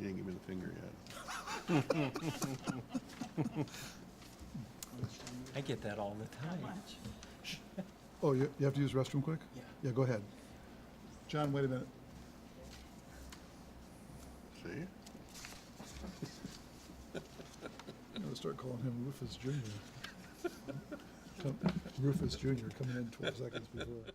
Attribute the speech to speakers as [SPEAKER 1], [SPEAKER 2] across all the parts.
[SPEAKER 1] didn't give me the finger yet.
[SPEAKER 2] I get that all the time.
[SPEAKER 3] Oh, you have to use the restroom quick?
[SPEAKER 2] Yeah.
[SPEAKER 3] Yeah, go ahead. John, wait a minute.
[SPEAKER 1] See?
[SPEAKER 3] I'm gonna start calling him Rufus Jr. Rufus Jr. coming in 12 seconds before.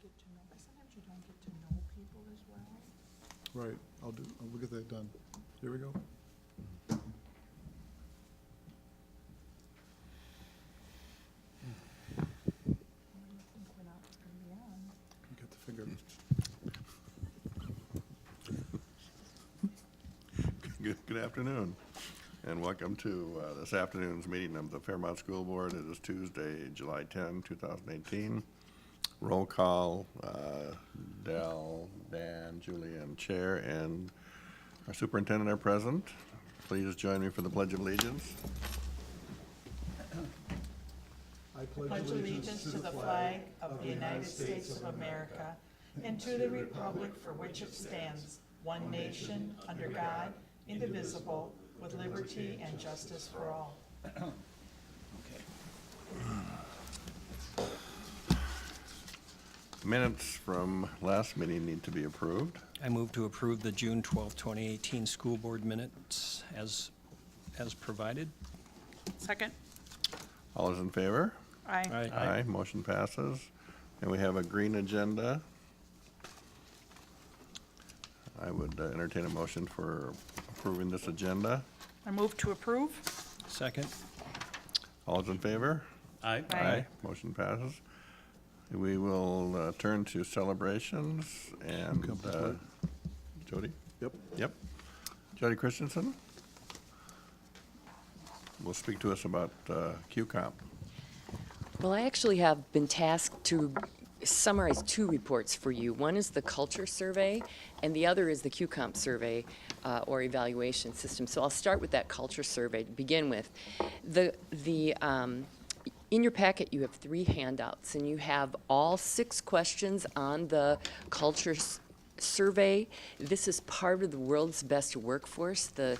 [SPEAKER 4] Get to know, but sometimes you don't get to know people as well.
[SPEAKER 3] Right, I'll get that done. Here we go.
[SPEAKER 4] What do you think when I was gonna be on?
[SPEAKER 3] Get the finger.
[SPEAKER 1] Good afternoon, and welcome to this afternoon's meeting of the Fairmont School Board. It is Tuesday, July 10, 2018. Roll call, Dell, Dan, Julian, Chair, and our Superintendent are present. Please join me for the Pledge of Allegiance.
[SPEAKER 3] I
[SPEAKER 4] Pledge allegiance to the flag of the United States of America and to the republic for which it stands, one nation, under God, indivisible, with liberty and justice for all.
[SPEAKER 1] Minutes from last meeting need to be approved.
[SPEAKER 2] I move to approve the June 12, 2018 school board minutes as provided.
[SPEAKER 4] Second?
[SPEAKER 1] All those in favor?
[SPEAKER 4] Aye.
[SPEAKER 1] Aye, motion passes. And we have a green agenda. I would entertain a motion for approving this agenda.
[SPEAKER 4] I move to approve?
[SPEAKER 2] Second.
[SPEAKER 1] All those in favor?
[SPEAKER 2] Aye.
[SPEAKER 4] Aye.
[SPEAKER 1] Motion passes. We will turn to celebrations and Jody? Yep. Jody Christensen will speak to us about QComp.
[SPEAKER 5] Well, I actually have been tasked to summarize two reports for you. One is the culture survey, and the other is the QComp survey or evaluation system. So I'll start with that culture survey to begin with. In your packet, you have 3 handouts, and you have all 6 questions on the culture survey. This is part of the world's best workforce. The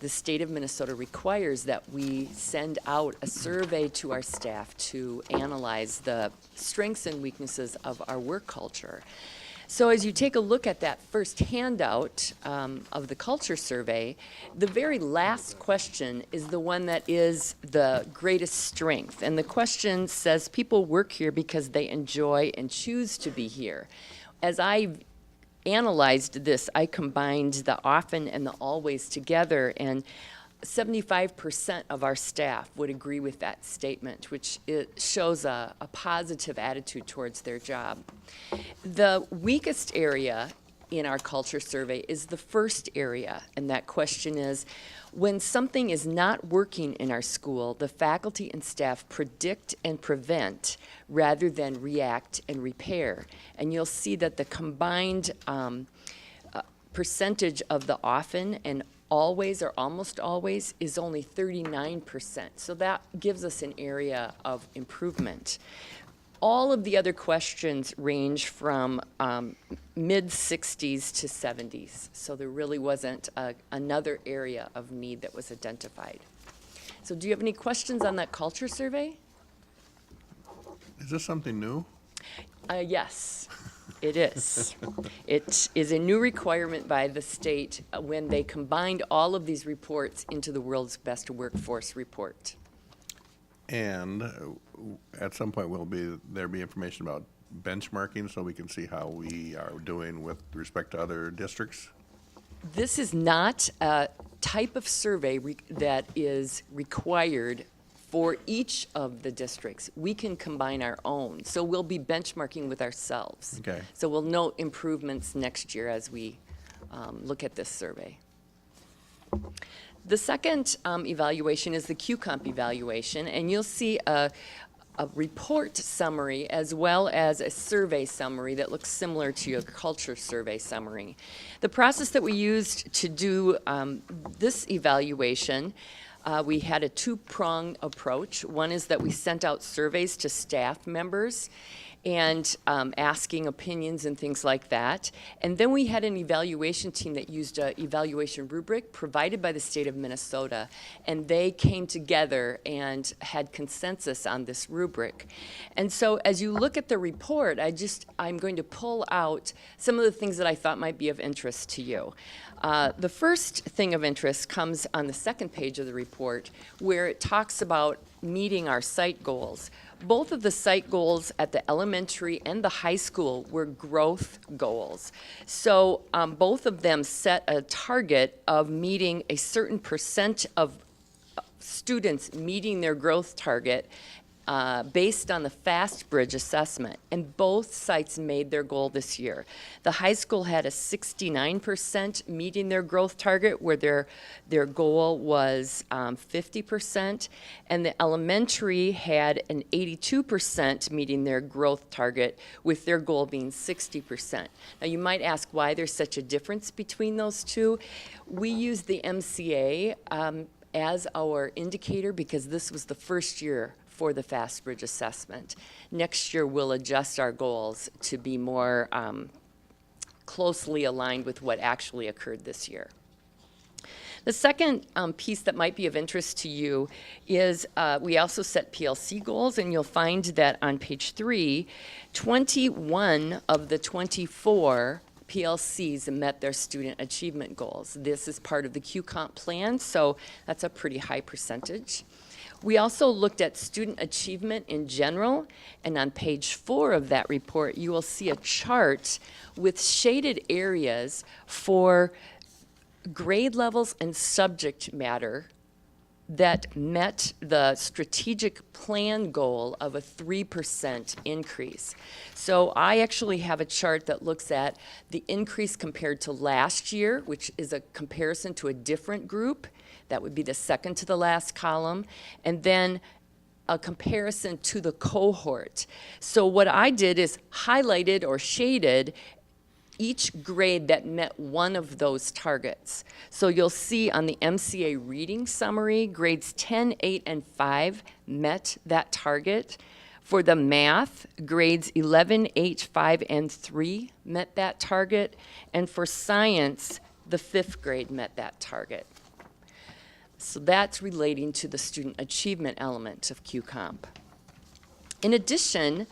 [SPEAKER 5] state of Minnesota requires that we send out a survey to our staff to analyze the strengths and weaknesses of our work culture. So as you take a look at that first handout of the culture survey, the very last question is the one that is the greatest strength. And the question says, people work here because they enjoy and choose to be here. As I analyzed this, I combined the often and the always together, and 75% of our staff would agree with that statement, which it shows a positive attitude towards their job. The weakest area in our culture survey is the first area, and that question is, when something is not working in our school, the faculty and staff predict and prevent rather than react and repair. And you'll see that the combined percentage of the often and always or almost always is only 39%. So that gives us an area of improvement. All of the other questions range from mid-60s to 70s. So there really wasn't another area of need that was identified. So do you have any questions on that culture survey?
[SPEAKER 1] Is this something new?
[SPEAKER 5] Yes, it is. It is a new requirement by the state when they combined all of these reports into the World's Best Workforce report.
[SPEAKER 1] And at some point, will there be information about benchmarking so we can see how we are doing with respect to other districts?
[SPEAKER 5] This is not a type of survey that is required for each of the districts. We can combine our own. So we'll be benchmarking with ourselves.
[SPEAKER 1] Okay.
[SPEAKER 5] So we'll note improvements next year as we look at this survey. The second evaluation is the QComp evaluation, and you'll see a report summary as well as a survey summary that looks similar to your culture survey summary. The process that we used to do this evaluation, we had a two-pronged approach. One is that we sent out surveys to staff members and asking opinions and things like that. And then we had an evaluation team that used an evaluation rubric provided by the state of Minnesota, and they came together and had consensus on this rubric. And so as you look at the report, I'm going to pull out some of the things that I thought might be of interest to you. The first thing of interest comes on the second page of the report, where it talks about meeting our site goals. Both of the site goals at the elementary and the high school were growth goals. So both of them set a target of meeting a certain percent of students meeting their growth target based on the Fast Bridge assessment, and both sites made their goal this year. The high school had a 69% meeting their growth target, where their goal was 50%, and the elementary had an 82% meeting their growth target, with their goal being 60%. Now, you might ask why there's such a difference between those two. We use the MCA as our indicator because this was the first year for the Fast Bridge assessment. Next year, we'll adjust our goals to be more closely aligned with what actually occurred this year. The second piece that might be of interest to you is we also set PLC goals, and you'll find that on page 3, 21 of the 24 PLCs met their student achievement goals. This is part of the QComp plan, so that's a pretty high percentage. We also looked at student achievement in general, and on page 4 of that report, you will see a chart with shaded areas for grade levels and subject matter that met the strategic plan goal of a 3% increase. So I actually have a chart that looks at the increase compared to last year, which is a comparison to a different group. That would be the second to the last column, and then a comparison to the cohort. So what I did is highlighted or shaded each grade that met one of those targets. So you'll see on the MCA reading summary, grades 10, 8, and 5 met that target. For the math, grades 11, 8, 5, and 3 met that target. And for science, the 5th grade met that target. So that's relating to the student achievement element of QComp. In addition,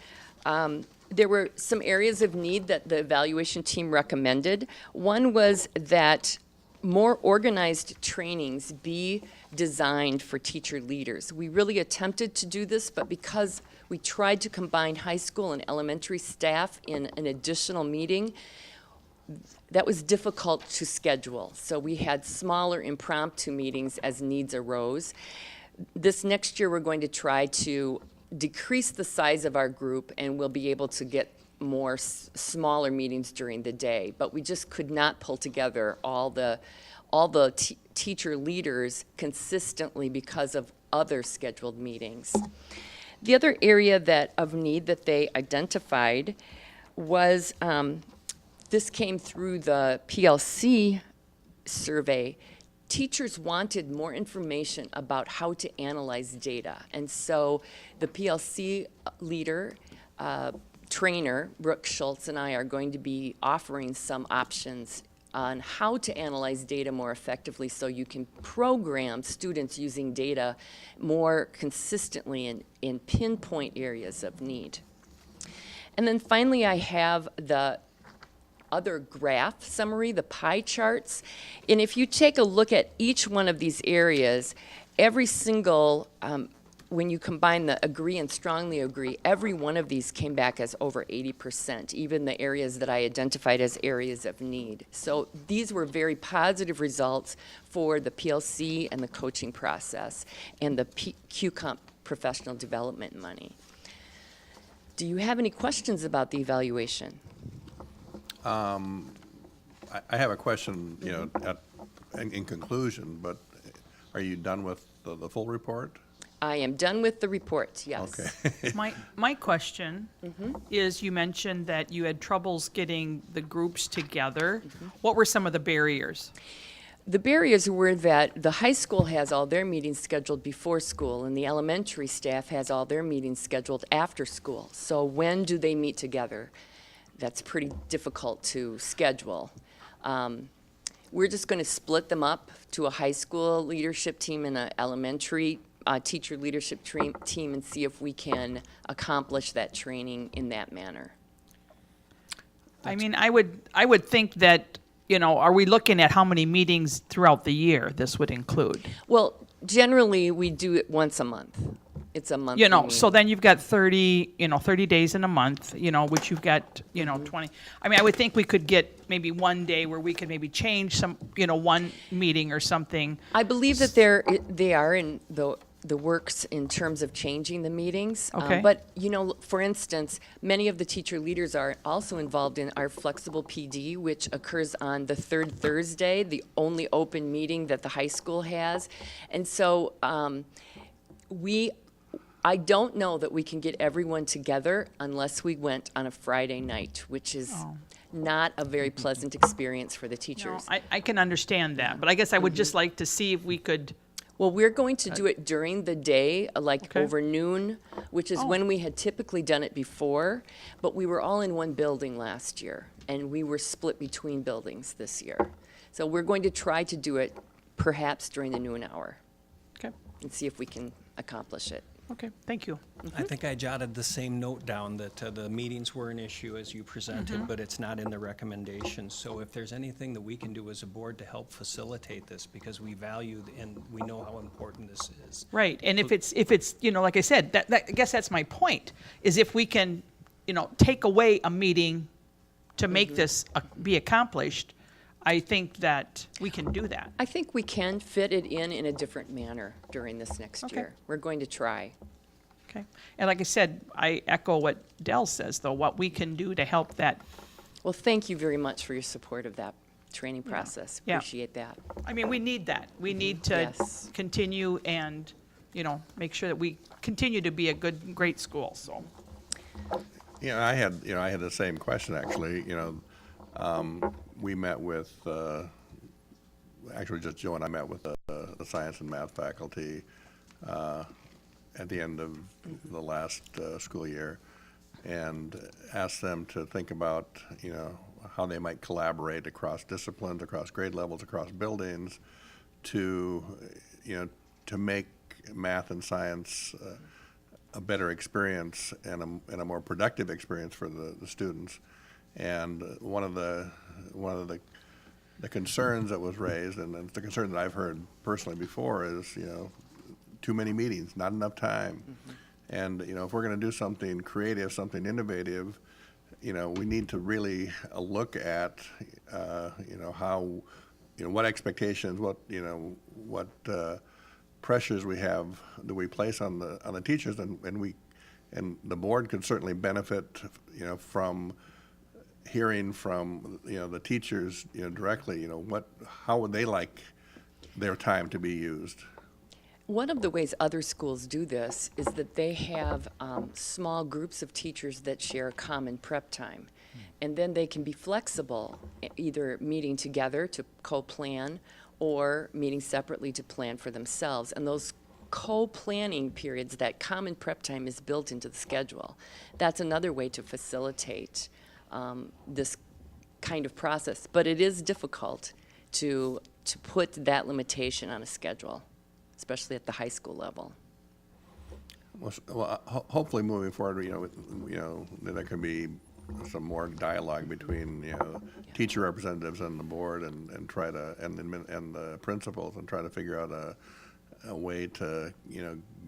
[SPEAKER 5] there were some areas of need that the evaluation team recommended. One was that more organized trainings be designed for teacher leaders. We really attempted to do this, but because we tried to combine high school and elementary staff in an additional meeting, that was difficult to schedule. So we had smaller impromptu meetings as needs arose. This next year, we're going to try to decrease the size of our group, and we'll be able to get more smaller meetings during the day. But we just could not pull together all the teacher leaders consistently because of other scheduled meetings. The other area of need that they identified was this came through the PLC survey. teachers wanted more information about how to analyze data. And so the PLC leader, trainer, Brooke Schultz, and I are going to be offering some options on how to analyze data more effectively so you can program students using data more consistently in pinpoint areas of need. And then finally, I have the other graph summary, the pie charts. And if you take a look at each one of these areas, every single, when you combine the agree and strongly agree, every one of these came back as over 80%, even the areas that I identified as areas of need. So these were very positive results for the PLC and the coaching process and the QComp professional development money. Do you have any questions about the evaluation?
[SPEAKER 1] I have a question, you know, in conclusion, but are you done with the full report?
[SPEAKER 5] I am done with the report, yes.
[SPEAKER 1] Okay.
[SPEAKER 6] My question is, you mentioned that you had troubles getting the groups together. What were some of the barriers?
[SPEAKER 5] The barriers were that the high school has all their meetings scheduled before school, and the elementary staff has all their meetings scheduled after school. So when do they meet together? That's pretty difficult to schedule. We're just going to split them up to a high school leadership team and an elementary teacher leadership team and see if we can accomplish that training in that manner.
[SPEAKER 6] I mean, I would think that, you know, are we looking at how many meetings throughout the year this would include?
[SPEAKER 5] Well, generally, we do it once a month. It's a monthly
[SPEAKER 6] You know, so
[SPEAKER 5] meeting.
[SPEAKER 6] then you've got 30 days in a month, you know, which you've got, 20. I mean, I would think we could get maybe one day where we could maybe change some, one meeting or something.
[SPEAKER 5] I believe that they are in the works in terms of changing the meetings.
[SPEAKER 6] Okay.
[SPEAKER 5] But, for instance, many of the teacher leaders are also involved in our flexible PD, which occurs on the third Thursday, the only open meeting that the high school has. And so I don't know that we can get everyone together unless we went on a Friday night, which is not a very pleasant experience for the
[SPEAKER 6] No,
[SPEAKER 5] teachers.
[SPEAKER 6] I can understand that, but I guess I would just like to see if we could.
[SPEAKER 5] Well, we're going to do it during the day, like
[SPEAKER 6] Okay.
[SPEAKER 5] over noon, which is when we had typically done it before, but we were all in one building last year, and we were split between buildings this year. So we're going to try to do it perhaps during the noon hour
[SPEAKER 6] Okay,
[SPEAKER 5] and see if we can accomplish it.
[SPEAKER 6] okay, thank you.
[SPEAKER 2] I think I jotted the same note down, that the meetings were an issue as you presented, but it's not in the recommendations. So if there's anything that we can do as a board to help facilitate this, because we value and we know how important this is.
[SPEAKER 6] Right, and if it's, like I said, I guess that's my point, is if we can, take away a meeting to make this be accomplished, I think that we can do that.
[SPEAKER 5] I think we can fit it in a different manner during this next
[SPEAKER 6] Okay.
[SPEAKER 5] year. We're going to try.
[SPEAKER 6] Okay, and like I said, I echo what Dell says, though, what we can do to help that.
[SPEAKER 5] Well, thank you very much for your support of that training process.
[SPEAKER 6] Yeah.
[SPEAKER 5] Appreciate that.
[SPEAKER 6] I mean, we need that. We need to
[SPEAKER 5] Yes.
[SPEAKER 6] continue and, make sure that we continue to be a great school, so.
[SPEAKER 1] I had the same question, actually. We met with, actually just Joe and I met with the science and math faculty at the end of the last school year and asked them to think about, how they might collaborate across disciplines, across grade levels, across buildings to make math and science a better experience and a more productive experience for the students. And one of the concerns that was raised, and it's the concern that I've heard personally before, is too many meetings, not enough time. And if we're going to do something creative, something innovative, we need to really look at how what expectations, what pressures we have that we place on the teachers, and the board could certainly benefit from hearing from the teachers directly, how would they like their time to be used.
[SPEAKER 5] One of the ways other schools do this is that they have small groups of teachers that share common prep time. And then they can be flexible, either meeting together to co-plan or meeting separately to plan for themselves. And those co-planning periods, that common prep time is built into the schedule. That's another way to facilitate this kind of process. But it is difficult to put that limitation on a schedule, especially at the high school level.
[SPEAKER 1] Well, hopefully moving forward, there can be some more dialogue between, teacher representatives and the board and try to, and the principals, and try to figure out a way to,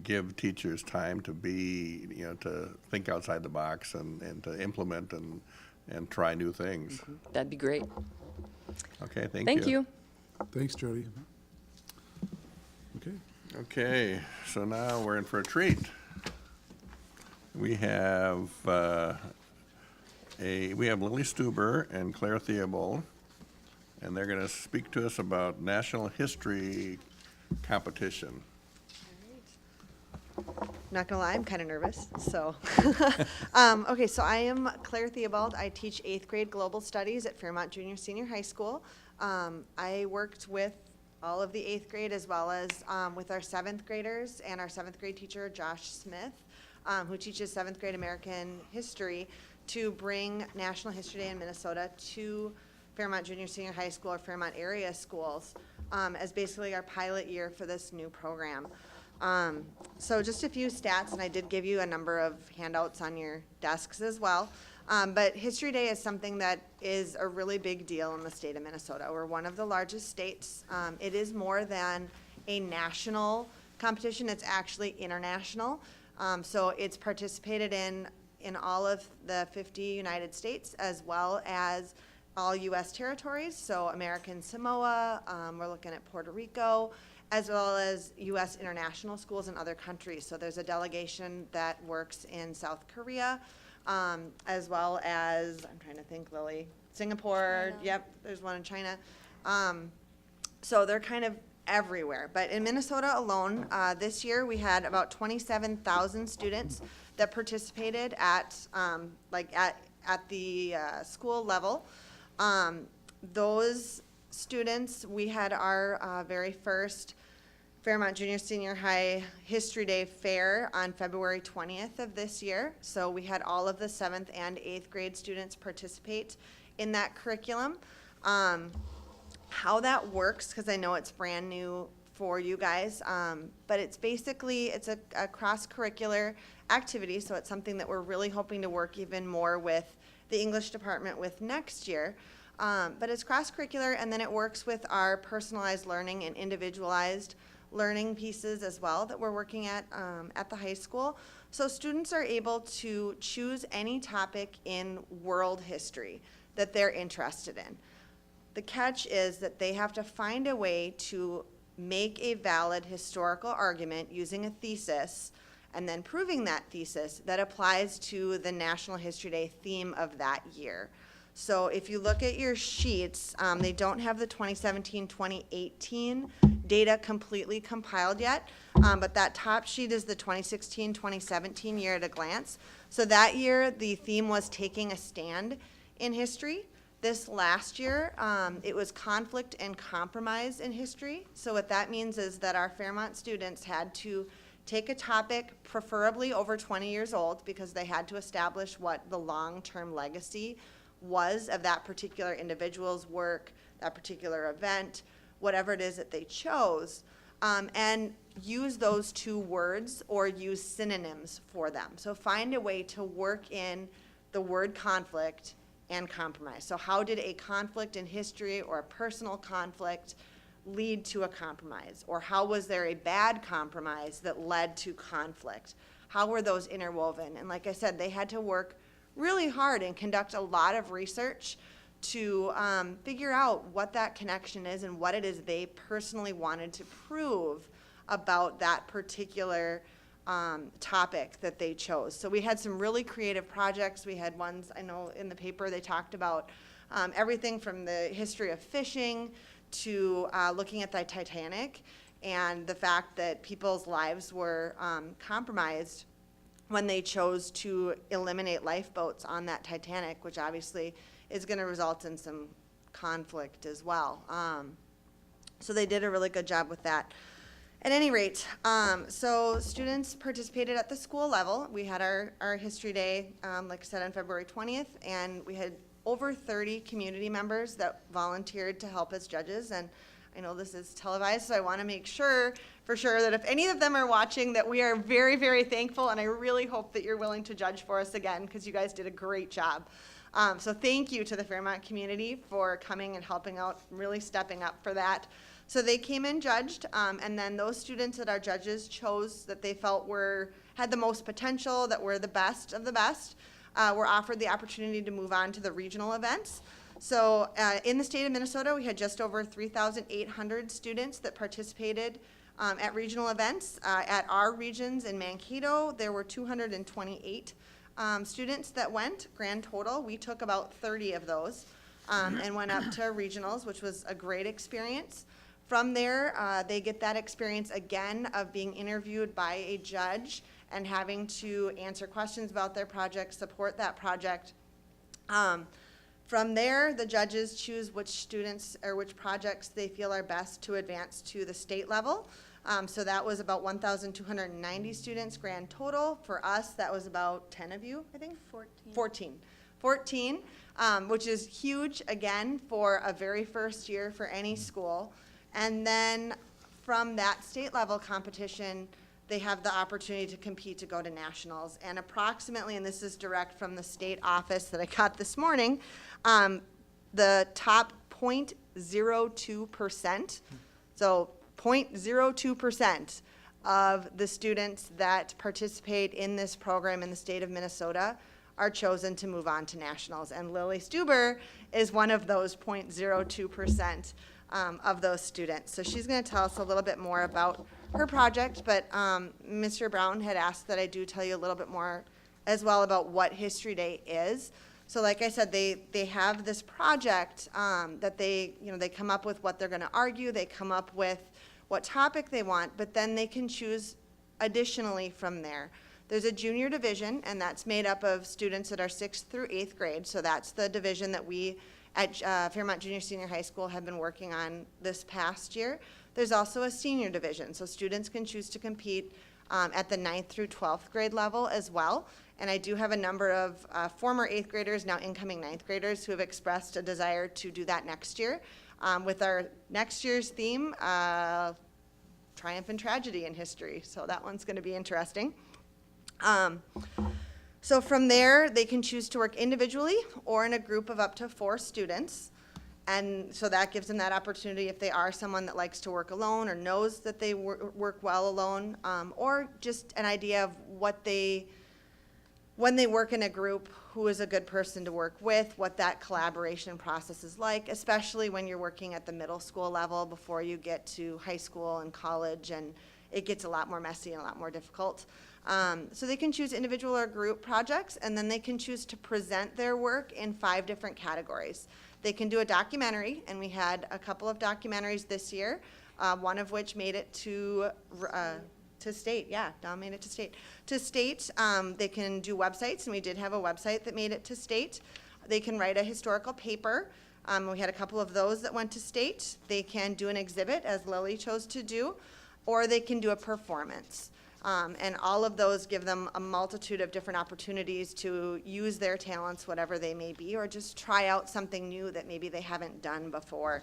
[SPEAKER 1] give teachers time to be, to think outside the box and to implement and try new things.
[SPEAKER 5] That'd be great.
[SPEAKER 1] Okay, thank you.
[SPEAKER 5] Thank you.
[SPEAKER 3] Thanks, Jody. Okay.
[SPEAKER 1] Okay, so now we're in for a treat. We have we have Lily Stuber and Claire Theobald, and they're going to speak to us about National History Competition.
[SPEAKER 7] Not gonna lie, I'm kind of nervous, so. Okay, so I am Claire Theobald. I teach 8th grade global studies at Fairmont Junior Senior High School. I worked with all of the 8th grade as well as with our 7th graders and our 7th grade teacher, Josh Smith, who teaches 7th grade American history, to bring National History Day in Minnesota to Fairmont Junior Senior High School or Fairmont area schools as basically our pilot year for this new program. So just a few stats, and I did give you a number of handouts on your desks as well. But History Day is something that is a really big deal in the state of Minnesota. We're one of the largest states. It is more than a national competition, it's actually international. So it's participated in all of the 50 United States as well as all U.S. territories, so American Samoa, we're looking at Puerto Rico, as well as U.S. international schools in other countries. So there's a delegation that works in South Korea, as well as, I'm trying to think, Lily, Singapore, yep, there's one in China. So they're kind of everywhere. But in Minnesota alone, this year we had about 27,000 students that participated at the school level. Those students, we had our very first Fairmont Junior Senior High History Day Fair on February 20th of this year. So we had all of the 7th and 8th grade students participate in that curriculum. How that works, because I know it's brand new for you guys, but it's basically, it's a cross-curricular activity, so it's something that we're really hoping to work even more with the English department with next year. But it's cross-curricular, and then it works with our personalized learning and individualized learning pieces as well that we're working at the high school. So students are able to choose any topic in world history that they're interested in. The catch is that they have to find a way to make a valid historical argument using a thesis and then proving that thesis that applies to the National History Day theme of that year. So if you look at your sheets, they don't have the 2017-2018 data completely compiled yet, but that top sheet is the 2016-2017 year at a glance. So that year, the theme was taking a stand in history. This last year, it was conflict and compromise in history. So what that means is that our Fairmont students had to take a topic, preferably over 20 years old, because they had to establish what the long-term legacy was of that particular individual's work, that particular event, whatever it is that they chose, and use those two words or use synonyms for them. So find a way to work in the word conflict and compromise. So how did a conflict in history or a personal conflict lead to a compromise? Or how was there a bad compromise that led to conflict? How were those interwoven? And like I said, they had to work really hard and conduct a lot of research to figure out what that connection is and what it is they personally wanted to prove about that particular topic that they chose. So we had some really creative projects. We had ones, I know in the paper they talked about everything from the history of fishing to looking at the Titanic and the fact that people's lives were compromised when they chose to eliminate lifeboats on that Titanic, which obviously is going to result in some conflict as well. So they did a really good job with that. At any rate, so students participated at the school level. We had our History Day, like I said, on February 20th, and we had over 30 community members that volunteered to help as judges. And I know this is televised, so I want to make sure, for sure, that if any of them are watching, that we are very, very thankful, and I really hope that you're willing to judge for us again, because you guys did a great job. So thank you to the Fairmont community for coming and helping out, really stepping up for that. So they came and judged, and then those students that our judges chose that they felt had the most potential, that were the best of the best, were offered the opportunity to move on to the regional events. So in the state of Minnesota, we had just over 3,800 students that participated at regional events. At our regions in Mankato, there were 228 students that went, grand total. We took about 30 of those and went up to regionals, which was a great experience. From there, they get that experience again of being interviewed by a judge and having to answer questions about their project, support that project. From there, the judges choose which students or which projects they feel are best to advance to the state level. So that was about 1,290 students grand total. For us, that was about 10 of you, I think? 14, which is huge, again, for a very first year for any school. And then from that state level competition, they have the opportunity to compete to go to nationals. And approximately, and this is direct from the state office that I got this morning, the top 0.02%, so 0.02% of the students that participate in this program in the state of Minnesota are chosen to move on to nationals. And Lily Stuber is one of those 0.02%. Of those students. So she's going to tell us a little bit more about her project, but Mr. Brown had asked that I do tell you a little bit more as well about what History Day is. So like I said, they have this project that they come up with what they're going to argue, they come up with what topic they want, but then they can choose additionally from there. There's a junior division, and that's made up of students that are 6th through 8th grade, so that's the division that we at Fairmont Junior Senior High School have been working on this past year. There's also a senior division, so students can choose to compete at the 9th through 12th grade level as well. And I do have a number of former 8th graders, now incoming 9th graders, who have expressed a desire to do that next year. With our next year's theme, Triumph and Tragedy in History, so that one's going to be interesting. So from there, they can choose to work individually or in a group of up to 4 students. And so that gives them that opportunity if they are someone that likes to work alone or knows that they work well alone, or just an idea of when they work in a group, who is a good person to work with, what that collaboration process is like, especially when you're working at the middle school level before you get to high school and college, and it gets a lot more messy and a lot more difficult. So they can choose individual or group projects, and then they can choose to present their work in 5 different categories. They can do a documentary, and we had a couple of documentaries this year, one of which made it to state. Yeah, Don made it to state. To state, they can do websites, and we did have a website that made it to state. They can write a historical paper. We had a couple of those that went to state. They can do an exhibit, as Lily chose to do, or they can do a performance. And all of those give them a multitude of different opportunities to use their talents, whatever they may be, or just try out something new that maybe they haven't done before.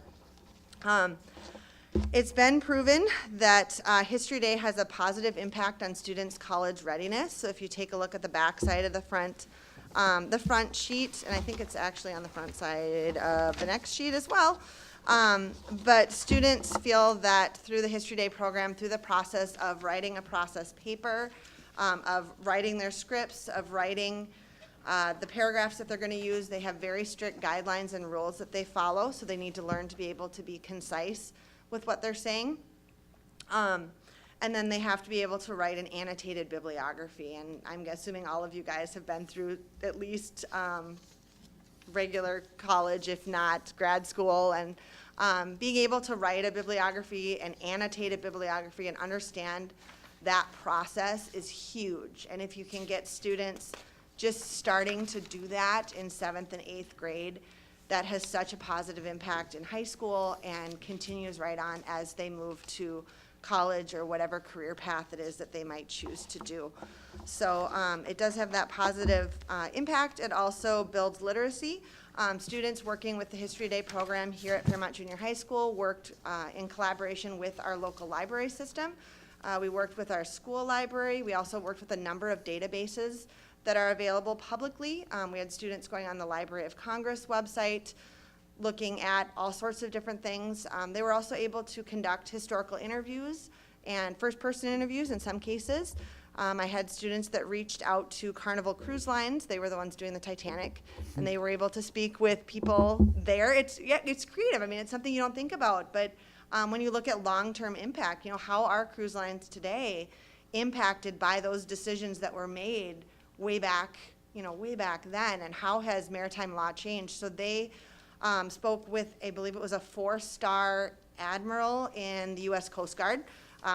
[SPEAKER 7] It's been proven that History Day has a positive impact on students' college readiness. So if you take a look at the back side of the front sheet, and I think it's actually on the front side of the next sheet as well, but students feel that through the History Day program, through the process of writing a process paper, of writing their scripts, of writing the paragraphs that they're going to use, they have very strict guidelines and rules that they follow, so they need to learn to be able to be concise with what they're saying. And then they have to be able to write an annotated bibliography, and I'm assuming all of you guys have been through at least regular college, if not grad school, and being able to write a bibliography, an annotated bibliography, and understand that process is huge. And if you can get students just starting to do that in 7th and 8th grade, that has such a positive impact in high school and continues right on as they move to college or whatever career path it is that they might choose to do. So it does have that positive impact. It also builds literacy. Students working with the History Day program here at Fairmont Junior High School worked in collaboration with our local library system. We worked with our school library. We also worked with a number of databases that are available publicly. We had students going on the Library of Congress website, looking at all sorts of different things. They were also able to conduct historical interviews and first-person interviews in some cases. I had students that reached out to Carnival Cruise Lines. They were the ones doing the Titanic, and they were able to speak with people there. It's creative. I mean, it's something you don't think about, but when you look at long-term impact, how are cruise lines today impacted by those decisions that were made way back then, and how has maritime law changed? So they spoke with, I believe it was a 4-star admiral in the U.S. Coast Guard,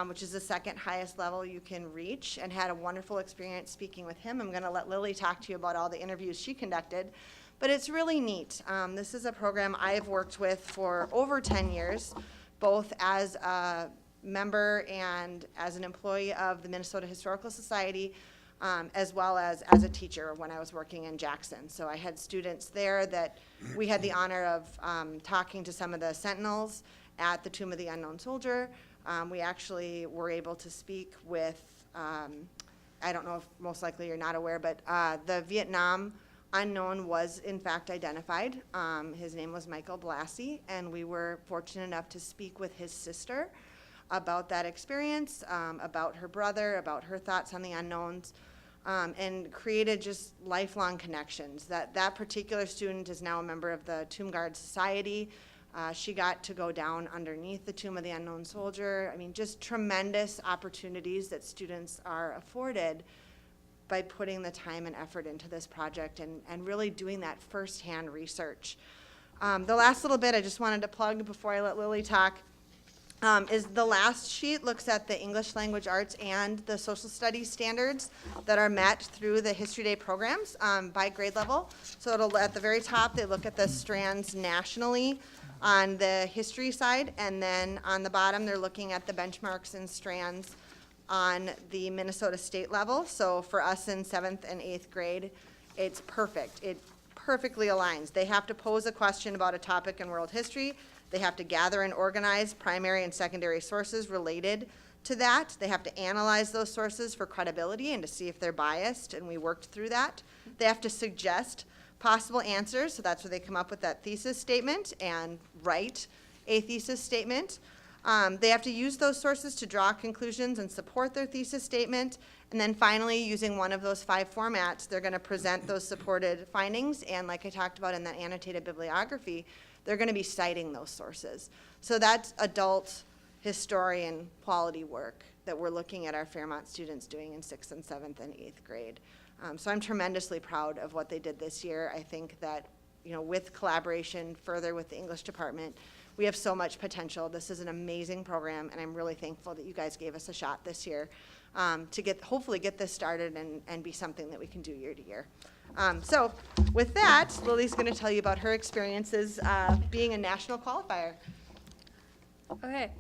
[SPEAKER 7] which is the second highest level you can reach, and had a wonderful experience speaking with him. I'm going to let Lily talk to you about all the interviews she conducted, but it's really neat. This is a program I've worked with for over 10 years, both as a member and as an employee of the Minnesota Historical Society, as well as a teacher when I was working in Jackson. So I had students there that we had the honor of talking to some of the sentinels at the Tomb of the Unknown Soldier. We actually were able to speak with, I don't know if most likely you're not aware, but the Vietnam unknown was in fact identified. His name was Michael Blassie, and we were fortunate enough to speak with his sister about that experience, about her brother, about her thoughts on the unknowns, and created just lifelong connections. That particular student is now a member of the Tomb Guard Society. She got to go down underneath the Tomb of the Unknown Soldier. I mean, just tremendous opportunities that students are afforded by putting the time and effort into this project and really doing that firsthand research. The last little bit I just wanted to plug before I let Lily talk is the last sheet looks at the English language arts and the social studies standards that are met through the History Day programs by grade level. So it'll, at the very top, they look at the strands nationally on the history side, and then on the bottom, they're looking at the benchmarks and strands on the Minnesota state level. So for us in 7th and 8th grade, it's perfect. It perfectly aligns. They have to pose a question about a topic in world history. They have to gather and organize primary and secondary sources related to that. They have to analyze those sources for credibility and to see if they're biased, and we worked through that. They have to suggest possible answers, so that's where they come up with that thesis statement and write a thesis statement. They have to use those sources to draw conclusions and support their thesis statement. And then finally, using one of those 5 formats, they're going to present those supported findings. And like I talked about in that annotated bibliography, they're going to be citing those sources. So that's adult historian quality work that we're looking at our Fairmont students doing in 6th and 7th and 8th grade. So I'm tremendously proud of what they did this year. I think that, with collaboration further with the English department, we have so much potential. This is an amazing program, and I'm really thankful that you guys gave us a shot this year to hopefully get this started and be something that we can do year to year. So with that, Lily's going to tell you about her experiences being a national qualifier.
[SPEAKER 8] Okay,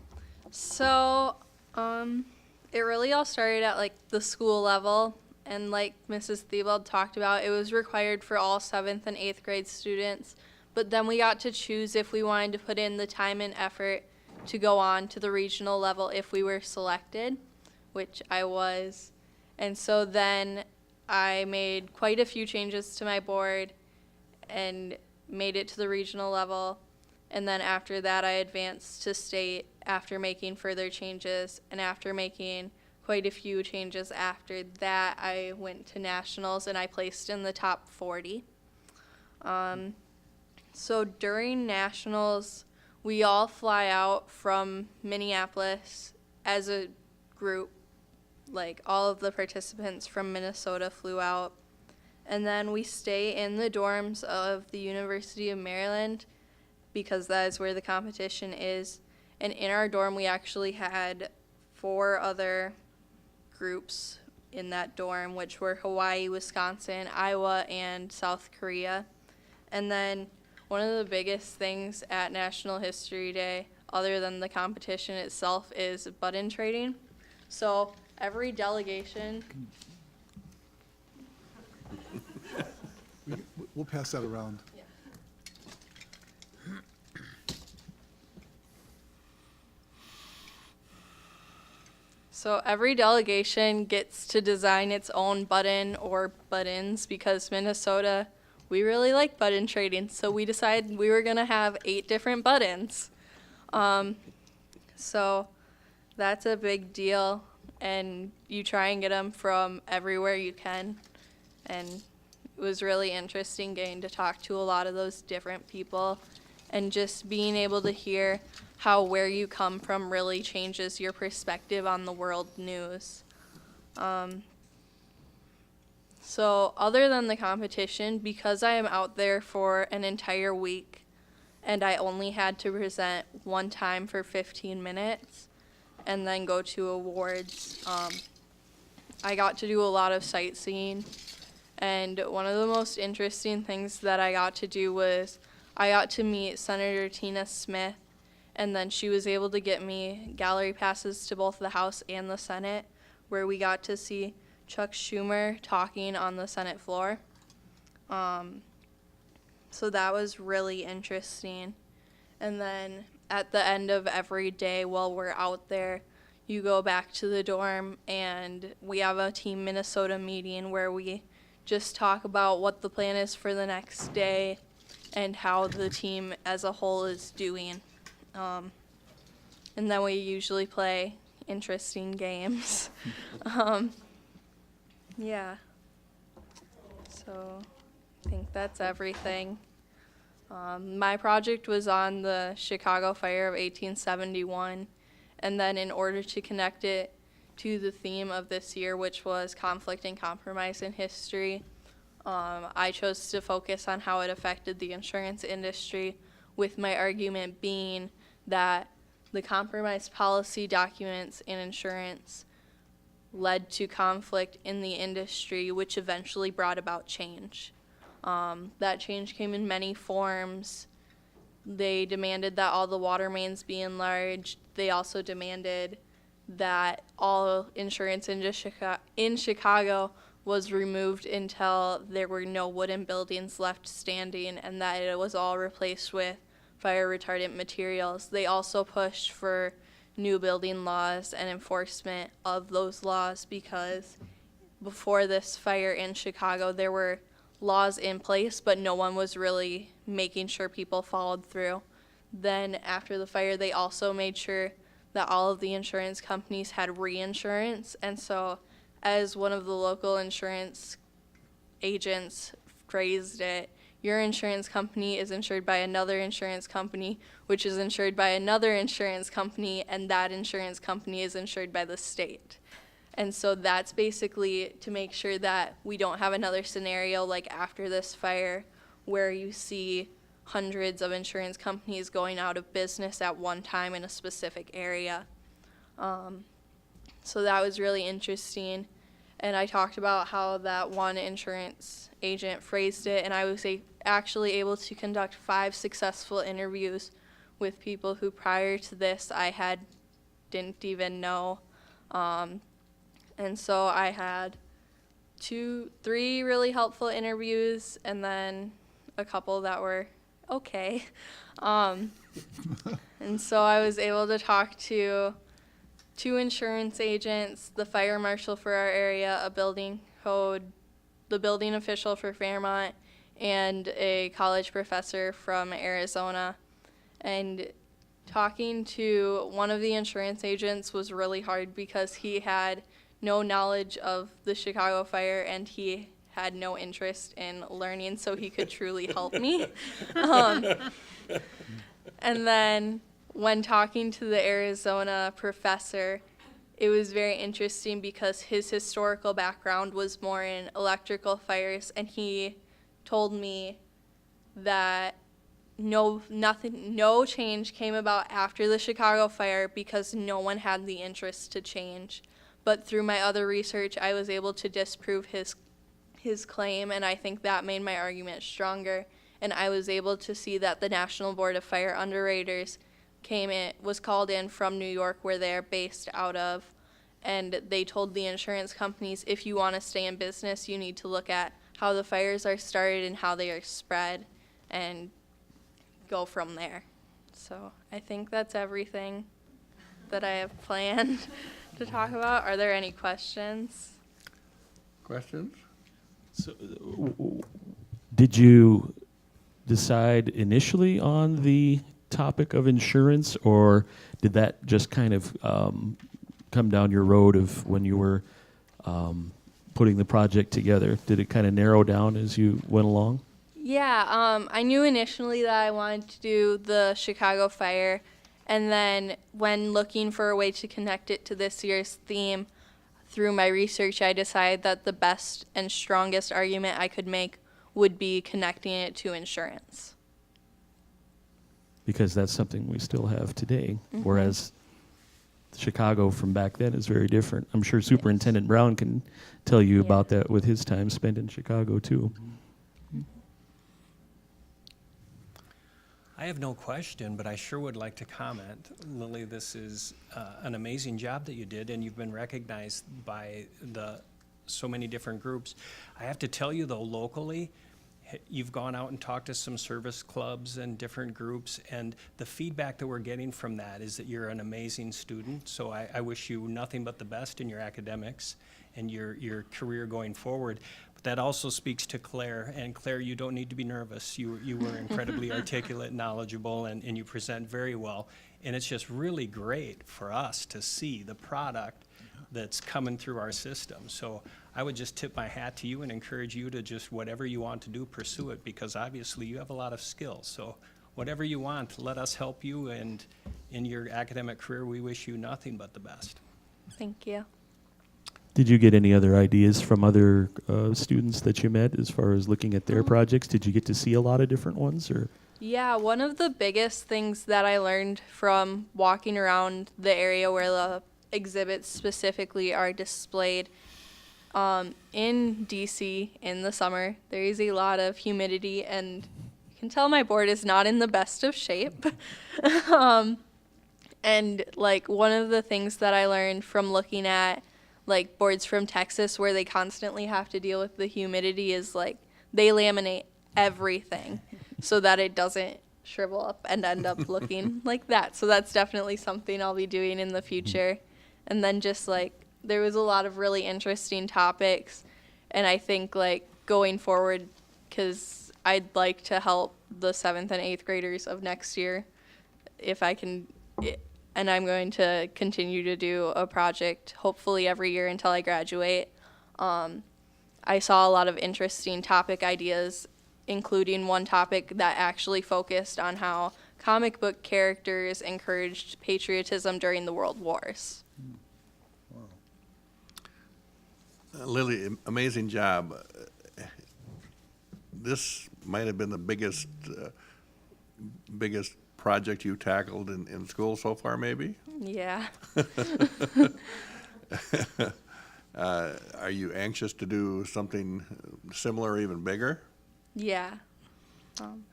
[SPEAKER 8] so it really all started at the school level, and like Mrs. Thiebald talked about, it was required for all 7th and 8th grade students, but then we got to choose if we wanted to put in the time and effort to go on to the regional level if we were selected, which I was. And so then I made quite a few changes to my board and made it to the regional level. And then after that, I advanced to state after making further changes. And after making quite a few changes after that, I went to nationals and I placed in the top 40. So during nationals, we all fly out from Minneapolis as a group. All of the participants from Minnesota flew out. And then we stay in the dorms of the University of Maryland because that is where the competition is. And in our dorm, we actually had 4 other groups in that dorm, which were Hawaii, Wisconsin, Iowa, and South Korea. And then one of the biggest things at National History Day, other than the competition itself, is button trading. So every delegation,
[SPEAKER 3] We'll pass that around.
[SPEAKER 8] so every delegation gets to design its own button or buttons because Minnesota, we really like button trading. So we decided we were gonna have 8 different buttons. So that's a big deal, and you try and get them from everywhere you can. And it was really interesting getting to talk to a lot of those different people and just being able to hear how where you come from really changes your perspective on the world news. So other than the competition, because I am out there for an entire week and I only had to present one time for 15 minutes and then go to awards, I got to do a lot of sightseeing. And one of the most interesting things that I got to do was I got to meet Senator Tina Smith, and then she was able to get me gallery passes to both the House and the Senate, where we got to see Chuck Schumer talking on the Senate floor. So that was really interesting. And then at the end of every day while we're out there, you go back to the dorm and we have a Team Minnesota meeting where we just talk about what the plan is for the next day and how the team as a whole is doing. And then we usually play interesting games. Yeah. So I think that's everything. My project was on the Chicago Fire of 1871, and then in order to connect it to the theme of this year, which was conflict and compromise in history, I chose to focus on how it affected the insurance industry, with my argument being that the compromise policy documents in insurance led to conflict in the industry, which eventually brought about change. That change came in many forms. They demanded that all the water mains be enlarged. They also demanded that all insurance in Chicago was removed until there were no wooden buildings left standing, and that it was all replaced with fire retardant materials. They also pushed for new building laws and enforcement of those laws, because before this fire in Chicago, there were laws in place, but no one was really making sure people followed through. Then after the fire, they also made sure that all of the insurance companies had reinsurance. And so as one of the local insurance agents phrased it, your insurance company is insured by another insurance company, which is insured by another insurance company, and that insurance company is insured by the state. And so that's basically to make sure that we don't have another scenario like after this fire where you see hundreds of insurance companies going out of business at one time in a specific area. So that was really interesting. And I talked about how that one insurance agent phrased it, and I was actually able to conduct 5 successful interviews with people who prior to this I didn't even know. And so I had 3 really helpful interviews and then a couple that were okay. And so I was able to talk to 2 insurance agents, the fire marshal for our area, a building code, the building official for Fairmont, and a college professor from Arizona. And talking to one of the insurance agents was really hard because he had no knowledge of the Chicago fire and he had no interest in learning, so he could truly help me. And then when talking to the Arizona professor, it was very interesting because his historical background was more in electrical fires, and he told me that no change came about after the Chicago fire because no one had the interest to change. But through my other research, I was able to disprove his claim, and I think that made my argument stronger. and I was able to see that the National Board of Fire Underwriters was called in from New York, where they're based out of, and they told the insurance companies, if you want to stay in business, you need to look at how the fires are started and how they are spread, and go from there. So I think that's everything that I have planned to talk about. Are there any questions?
[SPEAKER 1] Questions?
[SPEAKER 9] So, did you decide initially on the topic of insurance, or did that just kind of come down your road of when you were putting the project together? Did it kind of narrow down as you went along?
[SPEAKER 8] Yeah, I knew initially that I wanted to do the Chicago Fire, and then when looking for a way to connect it to this year's theme, through my research, I decided that the best and strongest argument I could make would be connecting it to insurance.
[SPEAKER 9] Because that's something we still have today, whereas Chicago from back then is very different. I'm sure Superintendent Brown can tell you about that with his time spent in Chicago too.
[SPEAKER 2] I have no question, but I sure would like to comment. Lily, this is an amazing job that you did, and you've been recognized by so many different groups. I have to tell you, though, locally, you've gone out and talked to some service clubs and different groups, and the feedback that we're getting from that is that you're an amazing student. So I wish you nothing but the best in your academics and your career going forward. That also speaks to Claire, and Claire, you don't need to be nervous. You were incredibly articulate, knowledgeable, and you present very well. And it's just really great for us to see the product that's coming through our system. So I would just tip my hat to you and encourage you to just whatever you want to do, pursue it, because obviously you have a lot of skills. So whatever you want, let us help you, and in your academic career, we wish you nothing but the best.
[SPEAKER 8] Thank you.
[SPEAKER 9] Did you get any other ideas from other students that you met as far as looking at their projects? Did you get to see a lot of different ones, or?
[SPEAKER 8] Yeah, one of the biggest things that I learned from walking around the area where the exhibits specifically are displayed, in DC in the summer, there is a lot of humidity, and you can tell my board is not in the best of shape. And like one of the things that I learned from looking at like boards from Texas where they constantly have to deal with the humidity is like they laminate everything so that it doesn't shrivel up and end up looking like that. So that's definitely something I'll be doing in the future. And then just like there was a lot of really interesting topics, and I think like going forward, because I'd like to help the 7th and 8th graders of next year if I can, and I'm going to continue to do a project hopefully every year until I graduate. I saw a lot of interesting topic ideas, including one topic that actually focused on how comic book characters encouraged patriotism during the World Wars.
[SPEAKER 1] Lily, amazing job. This might have been the biggest project you tackled in school so far, maybe?
[SPEAKER 8] Yeah.
[SPEAKER 1] Are you anxious to do something similar or even bigger?
[SPEAKER 8] Yeah.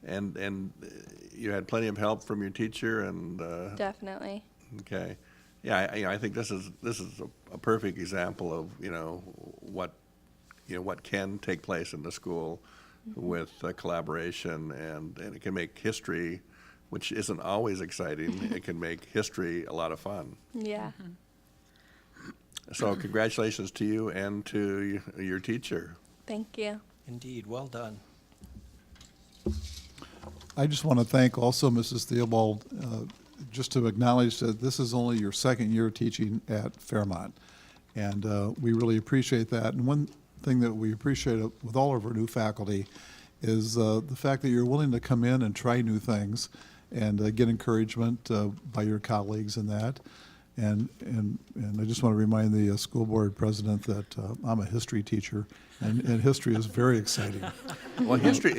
[SPEAKER 1] And you had plenty of help from your teacher, and
[SPEAKER 8] Definitely.
[SPEAKER 1] okay, yeah. I think this is a perfect example of what can take place in the school with collaboration, and it can make history, which isn't always exciting. It can make history a lot of fun.
[SPEAKER 8] Yeah.
[SPEAKER 1] So congratulations to you and to your teacher.
[SPEAKER 8] Thank you.
[SPEAKER 2] Indeed, well done.
[SPEAKER 3] I just want to thank also Mrs. Theobald, just to acknowledge that this is only your second year teaching at Fairmont. And we really appreciate that. And one thing that we appreciate with all of our new faculty is the fact that you're willing to come in and try new things and get encouragement by your colleagues in that. And I just want to remind the school board president that I'm a history teacher, and history is very exciting.
[SPEAKER 1] Well, history.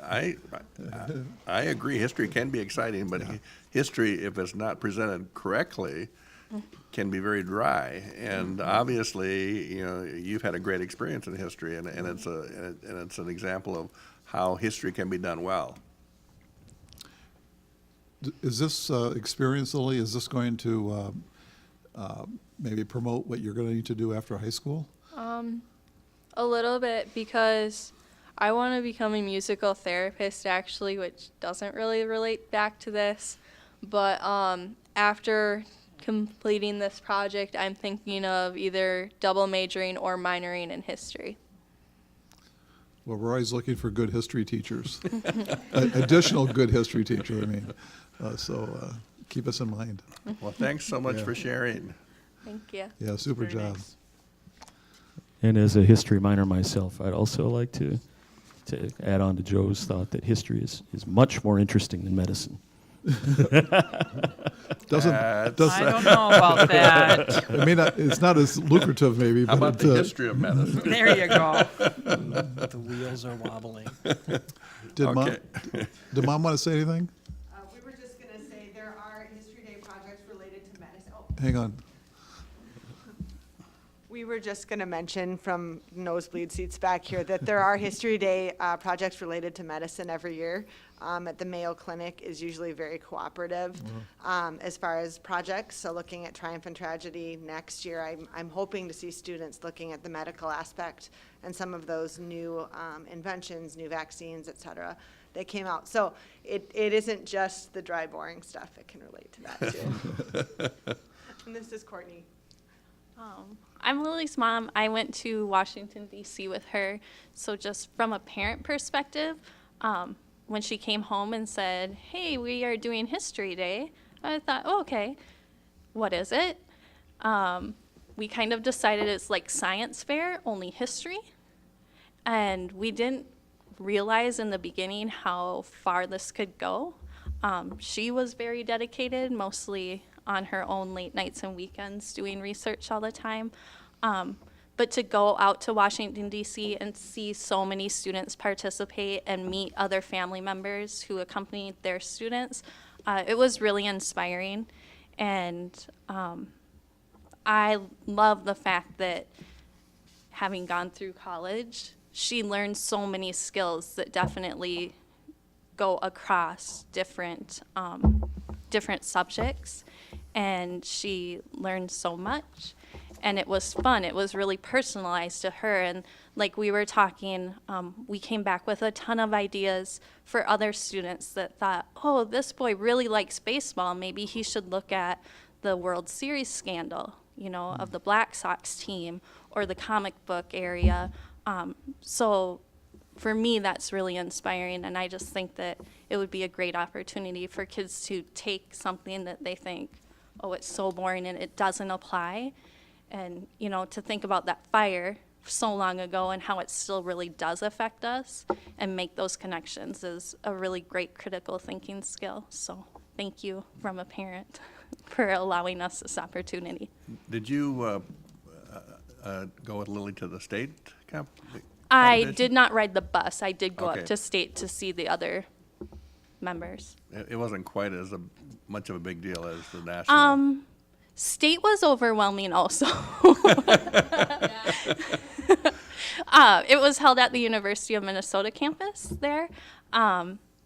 [SPEAKER 1] I agree. History can be exciting, but history, if it's not presented correctly, can be very dry. And obviously, you know, you've had a great experience in history, and it's an example of how history can be done well.
[SPEAKER 3] Is this experience, Lily, is this going to maybe promote what you're going to need to do after high school?
[SPEAKER 8] A little bit, because I want to become a musical therapist actually, which doesn't really relate back to this. But after completing this project, I'm thinking of either double majoring or minoring in history.
[SPEAKER 3] Well, we're always looking for good history teachers. Additional good history teacher, I mean. So keep us in mind.
[SPEAKER 1] Well, thanks so much
[SPEAKER 3] Yeah.
[SPEAKER 1] for sharing.
[SPEAKER 8] Thank you.
[SPEAKER 3] Yeah, super
[SPEAKER 6] Very
[SPEAKER 3] job.
[SPEAKER 6] nice.
[SPEAKER 9] And as a history minor myself, I'd also like to add on to Joe's thought that history is much more interesting than medicine.
[SPEAKER 3] Doesn't,
[SPEAKER 6] I
[SPEAKER 3] does,
[SPEAKER 6] don't know about that.
[SPEAKER 3] I mean, it's not as lucrative maybe,
[SPEAKER 1] How
[SPEAKER 3] but
[SPEAKER 1] about the history of medicine?
[SPEAKER 6] There you go.
[SPEAKER 2] The wheels are wobbling.
[SPEAKER 3] did Mom,
[SPEAKER 1] Okay.
[SPEAKER 3] did Mom want to say anything?
[SPEAKER 7] We were just gonna say there are History Day projects related to medicine.
[SPEAKER 3] Hang on.
[SPEAKER 7] We were just going to mention from nosebleed seats back here that there are History Day projects related to medicine every year. At the Mayo Clinic is usually very cooperative as far as projects. So looking at Triumph and Tragedy next year, I'm hoping to see students looking at the medical aspect and some of those new inventions, new vaccines, et cetera, that came out. So it isn't just the dry, boring stuff. It can relate to that too. And this is Courtney.
[SPEAKER 10] I'm Lily's mom. I went to Washington, D.C. with her. So just from a parent perspective, when she came home and said, hey, we are doing History Day, I thought, oh, okay, what is it? We kind of decided it's like science fair, only history. And we didn't realize in the beginning how far this could go. She was very dedicated, mostly on her own late nights and weekends doing research all the time. But to go out to Washington, D.C. and see so many students participate and meet other family members who accompanied their students, it was really inspiring. And I love the fact that having gone through college, she learned so many skills that definitely go across different subjects. And she learned so much, and it was fun. It was really personalized to her, and like we were talking, we came back with a ton of ideas for other students that thought, oh, this boy really likes baseball. Maybe he should look at the World Series scandal, you know, of the Black Sox team or the comic book area. So for me, that's really inspiring, and I just think that it would be a great opportunity for kids to take something that they think, oh, it's so boring and it doesn't apply. And, you know, to think about that fire so long ago and how it still really does affect us and make those connections is a really great critical thinking skill. So thank you from a parent for allowing us this opportunity.
[SPEAKER 1] Did you go with Lily to the state
[SPEAKER 10] I
[SPEAKER 1] competition?
[SPEAKER 10] did not ride the bus. I did go
[SPEAKER 1] Okay.
[SPEAKER 10] up to state to see the other members.
[SPEAKER 1] It wasn't quite as much of a big deal as the national.
[SPEAKER 10] State was overwhelming also. It was held at the University of Minnesota campus there.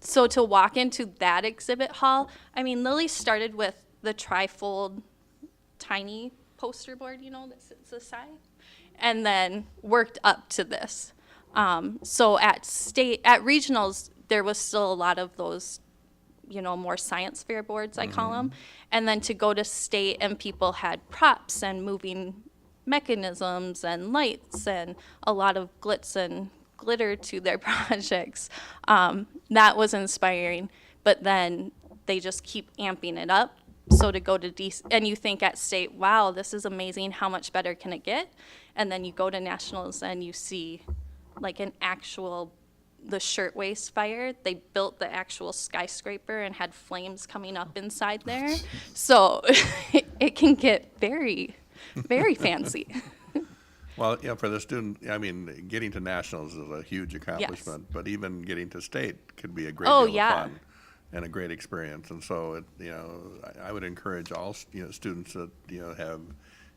[SPEAKER 10] So to walk into that exhibit hall, I mean, Lily started with the trifold tiny poster board, you know, that sits aside, and then worked up to this. So at regionals, there was still a lot of those, you know, more science fair boards, I call them. And then to go to state and people had props and moving mechanisms and lights and a lot of glitz and glitter to their projects. That was inspiring. But then they just keep amping it up. So to go to DC, and you think at state, wow, this is amazing, how much better can it get? And then you go to nationals and you see like an actual, the shirtwaist fire. They built the actual skyscraper and had flames coming up inside there. So it can get very, very fancy.
[SPEAKER 1] Well, yeah, for the student, I mean, getting to nationals is a huge accomplishment, but even getting to state could be a great
[SPEAKER 10] Oh,
[SPEAKER 1] deal
[SPEAKER 10] yeah.
[SPEAKER 1] of fun. and a great experience. And so, I would encourage all, students that, have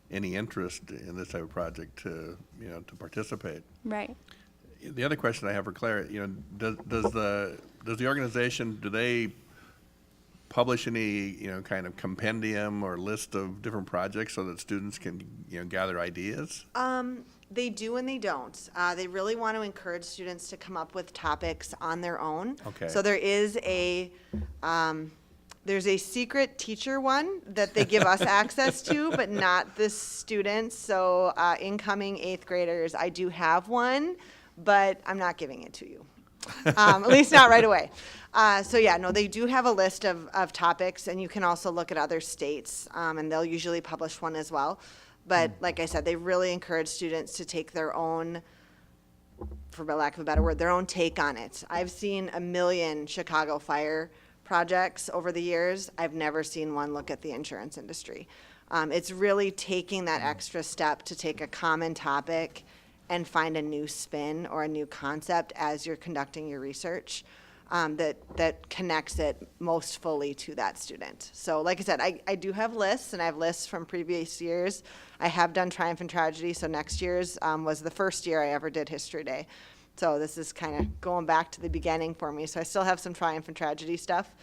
[SPEAKER 1] any interest in this type of project to, to participate.
[SPEAKER 10] Right.
[SPEAKER 1] The other question I have for Claire, does the organization, do they publish any, kind of compendium or list of different projects so that students can, gather ideas?
[SPEAKER 7] They do and they don't. They really want to encourage students to come up with topics on their own.
[SPEAKER 1] Okay.
[SPEAKER 7] So there is there's a secret teacher one that they give us access to, but not the students. So incoming 8th graders, I do have one, but I'm not giving it to you. At least not right away. So yeah, no, they do have a list of topics, and you can also look at other states, and they'll usually publish one as well. But like I said, they really encourage students to take their own, for lack of a better word, their own take on it. I've seen a million Chicago fire projects over the years. I've never seen one look at the insurance industry. It's really taking that extra step to take a common topic and find a new spin or a new concept as you're conducting your research that connects it most fully to that student. So like I said, I do have lists, and I have lists from previous years. I have done Triumph and Tragedy, so next year's was the first year I ever did History Day. So this is kind of going back to the beginning for me. So I still have some Triumph and Tragedy stuff.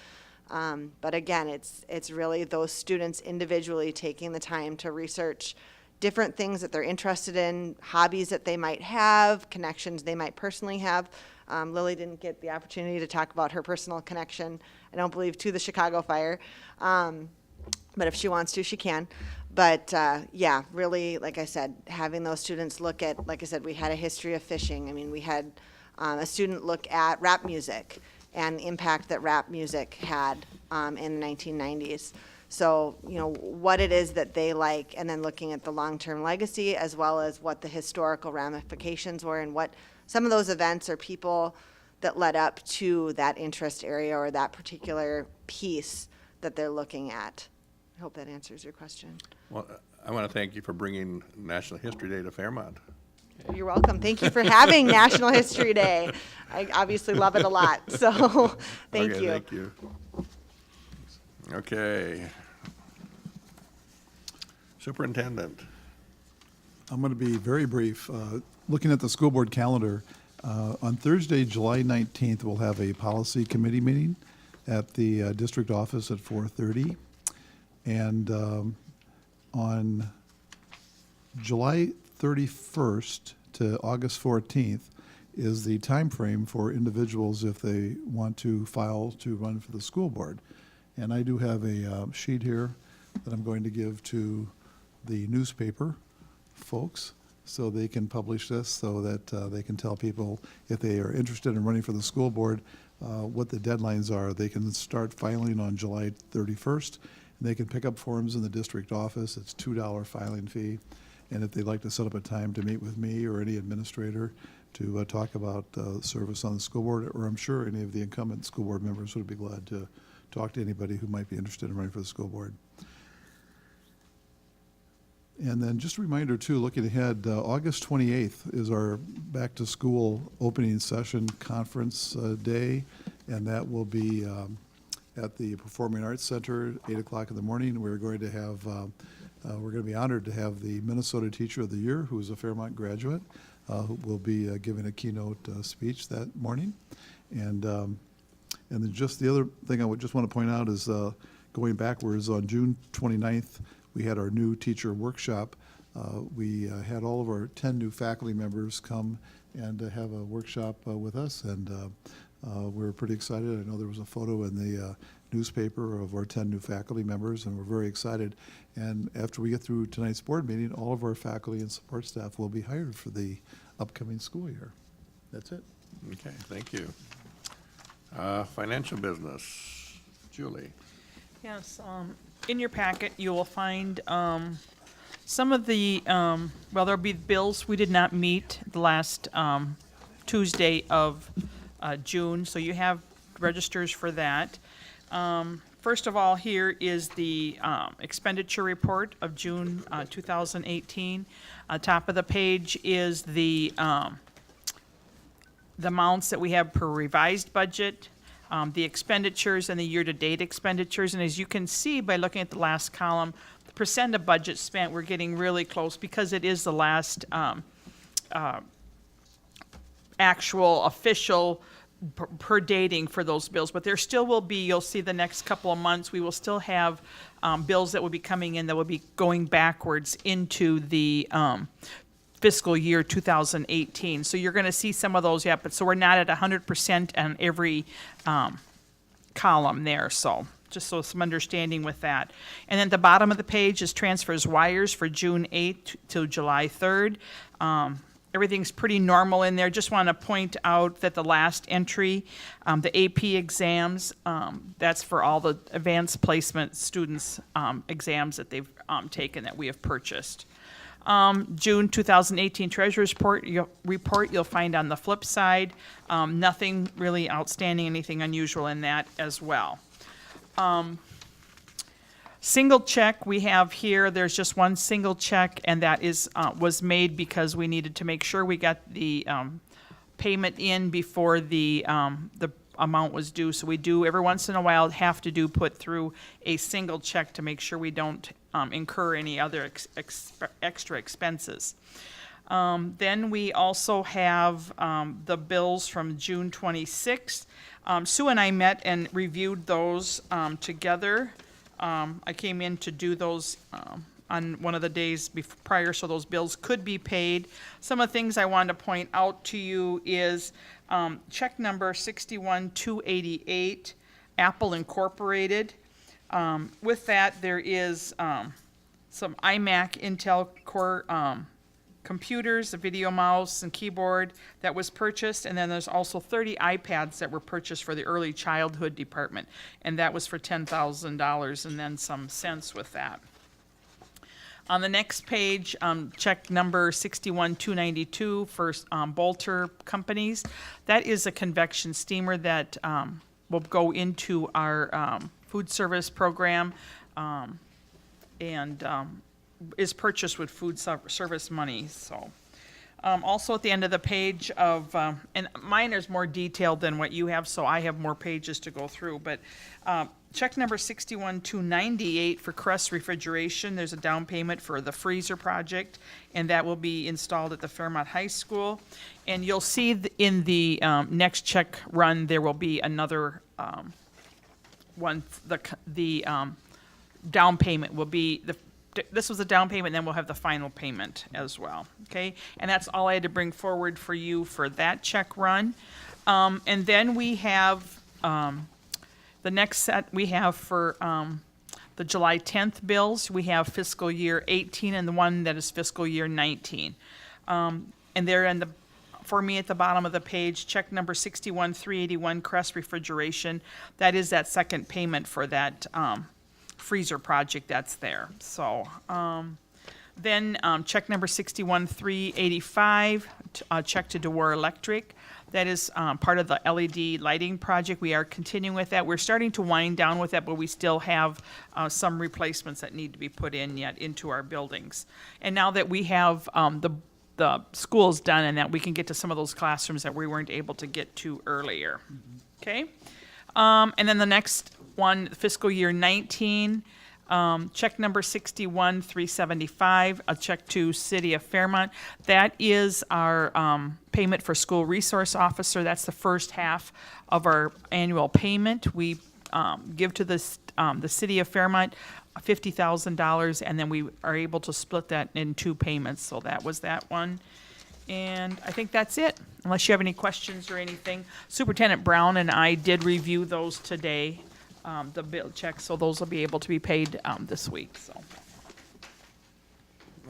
[SPEAKER 7] But again, it's really those students individually taking the time to research different things that they're interested in, hobbies that they might have, connections they might personally have. Lily didn't get the opportunity to talk about her personal connection, I don't believe, to the Chicago fire. But if she wants to, she can. But yeah, really, like I said, having those students look at, like I said, we had a history of fishing. I mean, we had a student look at rap music and the impact that rap music had in the 1990s. So, what it is that they like, and then looking at the long-term legacy, as well as what the historical ramifications were, and what some of those events or people that led up to that interest area or that particular piece that they're looking at. I hope that answers your question.
[SPEAKER 1] Well, I want to thank you for bringing National History Day to Fairmont.
[SPEAKER 7] You're welcome. Thank you for having National History Day. I obviously love it a lot, so thank
[SPEAKER 1] Okay,
[SPEAKER 7] you.
[SPEAKER 1] thank you. Okay. Superintendent.
[SPEAKER 3] I'm going to be very brief. Looking at the school board calendar, on Thursday, July 19th, we'll have a policy committee meeting at the district office at 4:30. And on July 31st to August 14th is the time frame for individuals if they want to file to run for the school board. And I do have a sheet here that I'm going to give to the newspaper folks so they can publish this, so that they can tell people if they are interested in running for the school board what the deadlines are. They can start filing on July 31st. And they can pick up forms in the district office. It's $2 filing fee. And if they'd like to set up a time to meet with me or any administrator to talk about service on the school board, or I'm sure any of the incumbent school board members would be glad to talk to anybody who might be interested in running for the school board. And then just a reminder too, looking ahead, August 28th is our back to school opening session conference day, and that will be at the Performing Arts Center, 8 o'clock in the morning. We're going to have, we're going to be honored to have the Minnesota Teacher of the Year, who is a Fairmont graduate, who will be giving a keynote speech that morning. And then just the other thing I would just want to point out is going backwards, on June 29th, we had our new teacher workshop. We had all of our 10 new faculty members come and have a workshop with us, and we were pretty excited. I know there was a photo in the newspaper of our 10 new faculty members, and we're very excited. And after we get through tonight's board meeting, all of our faculty and support staff will be hired for the upcoming school year. That's it.
[SPEAKER 1] Okay, thank you. Financial business. Julie.
[SPEAKER 6] Yes, in your packet, you will find some of the, well, there'll be bills. We did not meet the last Tuesday of June, so you have registers for that. First of all, here is the expenditure report of June 2018. Top of the page is the amounts that we have per revised budget. the expenditures and the year-to-date expenditures. And as you can see by looking at the last column, the percent of budget spent, we're getting really close because it is the last actual official per dating for those bills. But there still will be, you'll see the next couple of months, we will still have bills that will be coming in that will be going backwards into the fiscal year 2018. So you're going to see some of those yet, but so we're not at 100% on every column there. So just so some understanding with that. And then the bottom of the page is transfers wires for June 8th to July 3rd. Everything's pretty normal in there. Just want to point out that the last entry, the AP exams, that's for all the advanced placement students' exams that they've taken that we have purchased. June 2018 Treasurer's report you'll find on the flip side. Nothing really outstanding, anything unusual in that as well. Single check we have here, there's just one single check, and that is was made because we needed to make sure we got the payment in before the amount was due. So we do every once in a while have to put through a single check to make sure we don't incur any other extra expenses. Then we also have the bills from June 26th. Sue and I met and reviewed those together. I came in to do those on one of the days prior, so those bills could be paid. Some of the things I wanted to point out to you is check number 61288, Apple Incorporated. With that, there is some iMac Intel Core computers, a video mouse and keyboard that was purchased, and then there's also 30 iPads that were purchased for the early childhood department, and that was for $10,000 and then some cents with that. On the next page, check number 61292 for Bolter Companies. That is a convection steamer that will go into our food service program and is purchased with food service money. So, also at the end of the page of, and mine is more detailed than what you have, so I have more pages to go through. But check number 61298 for Crest Refrigeration. There's a down payment for the freezer project, and that will be installed at the Fairmont High School. And you'll see in the next check run there will be another one. The down payment will be this was a down payment, then we'll have the final payment as well, okay? And that's all I had to bring forward for you for that check run. And then we have, the next set we have for the July 10th bills, we have fiscal year 18 and the one that is fiscal year 19. And they're for me at the bottom of the page, check number 61381, Crest Refrigeration. That is that second payment for that freezer project that's there. So then check number 61385, check to DeWar Electric. That is part of the LED lighting project. We are continuing with that. We're starting to wind down with that, but we still have some replacements that need to be put in yet into our buildings. And now that we have the schools done and that we can get to some of those classrooms that we weren't able to get to earlier. Okay? And then the next one, fiscal year 19, check number 61375, a check to City of Fairmont. That is our payment for school resource officer. That's the first half of our annual payment. We give to the City of Fairmont $50,000, and then we are able to split that in two payments. So that was that one. And I think that's it, unless you have any questions or anything. Superintendent Brown and I did review those today, the bill checks, so those will be able to be paid this week, so.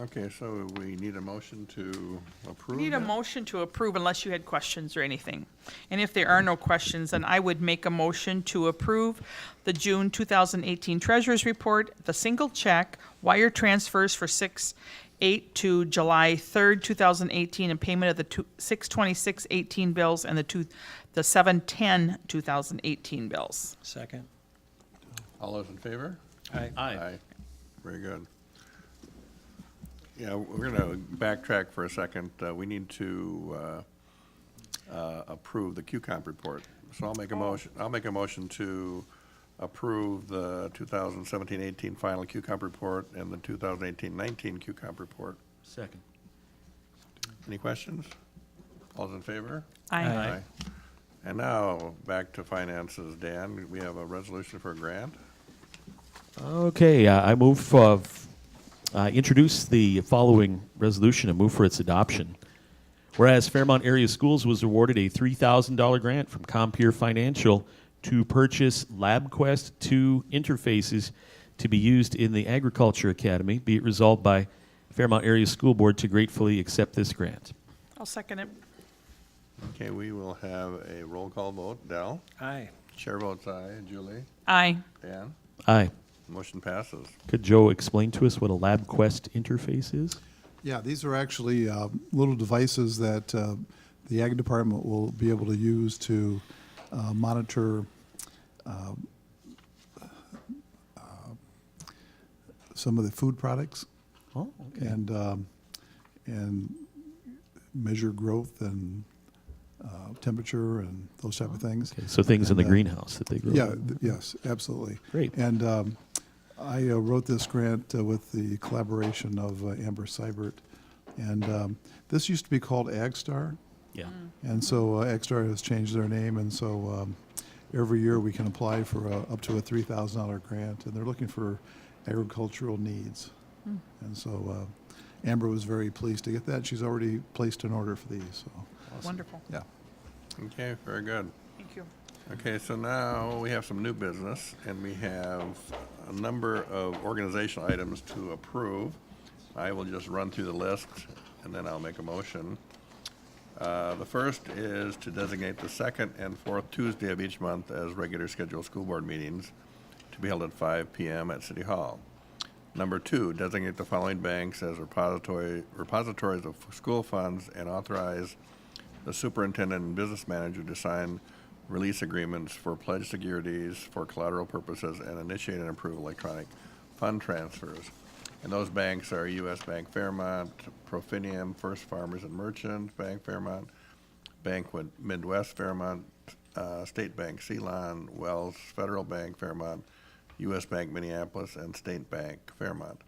[SPEAKER 1] Okay, so we need a motion to approve
[SPEAKER 6] Need a
[SPEAKER 1] that?
[SPEAKER 6] motion to approve unless you had questions or anything. And if there are no questions, then I would make a motion to approve the June 2018 Treasurers Report, the single check, wire transfers for 6/8 to July 3rd, 2018, and payment of the 6/26/18 bills and the 7/10/2018 bills.
[SPEAKER 2] Second.
[SPEAKER 1] All those in favor?
[SPEAKER 2] Aye.
[SPEAKER 1] Aye. Very good. Yeah, we're going to backtrack for a second. We need to approve the QComp report So I'll make a motion to approve the 2017-18 final QComp report and the 2018-19 QComp report.
[SPEAKER 9] Second.
[SPEAKER 1] Any questions? All's in favor?
[SPEAKER 6] Aye.
[SPEAKER 1] And now, back to finances, Dan. We have a resolution for a grant.
[SPEAKER 9] Okay, I move, introduce the following resolution and move for its adoption. Whereas Fairmont Area Schools was awarded a $3,000 grant from Compeer Financial to purchase LabQuest 2 interfaces to be used in the Agriculture Academy, be it resolved by Fairmont Area School Board to gratefully accept this grant.
[SPEAKER 6] I'll second it.
[SPEAKER 1] Okay, we will have a roll call vote. Dell?
[SPEAKER 2] Aye.
[SPEAKER 1] Chair votes aye. Julie?
[SPEAKER 6] Aye.
[SPEAKER 1] Dan?
[SPEAKER 9] Aye.
[SPEAKER 1] Motion passes.
[SPEAKER 9] Could Joe explain to us what a LabQuest interface is?
[SPEAKER 3] Yeah, these are actually little devices that the Ag Department will be able to use to monitor some of the food products
[SPEAKER 9] Oh,
[SPEAKER 3] and measure growth and temperature and those type of things.
[SPEAKER 9] Okay, so things in the
[SPEAKER 3] And,
[SPEAKER 9] greenhouse that they grow.
[SPEAKER 3] Yeah, yes, absolutely.
[SPEAKER 9] Great.
[SPEAKER 3] And I wrote this grant with the collaboration of Amber Seibert. And this used to be called AgStar.
[SPEAKER 9] Yeah.
[SPEAKER 3] And so AgStar has changed their name. And so every year we can apply for up to a $3,000 grant. And they're looking for agricultural needs. And so Amber was very pleased to get that. She's already placed an order for these. So,
[SPEAKER 6] Wonderful.
[SPEAKER 3] yeah.
[SPEAKER 1] Okay, very good.
[SPEAKER 6] Thank you.
[SPEAKER 1] Okay, so now we have some new business, and we have a number of organizational items to approve. I will just run through the list, and then I'll make a motion. The first is to designate the second and fourth Tuesday of each month as regular scheduled school board meetings to be held at 5 p.m. at City Hall. Number two, designate the following banks as repositories of school funds and authorize the superintendent and business manager to sign release agreements for pledged securities for collateral purposes and initiate and approve electronic fund transfers. And those banks are U.S. Bank Fairmont, Profinium, First Farmers and Merchants Bank Fairmont, Bank Midwest Fairmont, State Bank Ceylon, Wells Federal Bank Fairmont, U.S. Bank Minneapolis, and State Bank Fairmont.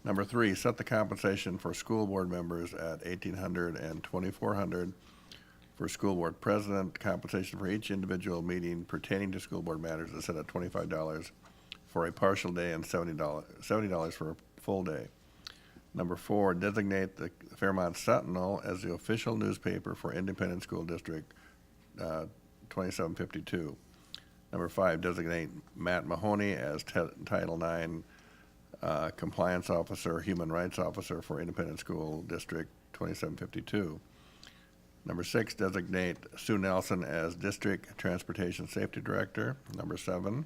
[SPEAKER 1] Number three, set the compensation for school board members at $1,800 and $2,400. For school board president, compensation for each individual meeting pertaining to school board matters is set at $25 for a partial day and $70 for a full day. Number four, designate the Fairmont Sentinel as the official newspaper for Independent School District 2752. Number five, designate Matt Mahoney as Title IX Compliance Officer, Human Rights Officer for Independent School District 2752. Number six, designate Sue Nelson as District Transportation Safety Director. Number seven,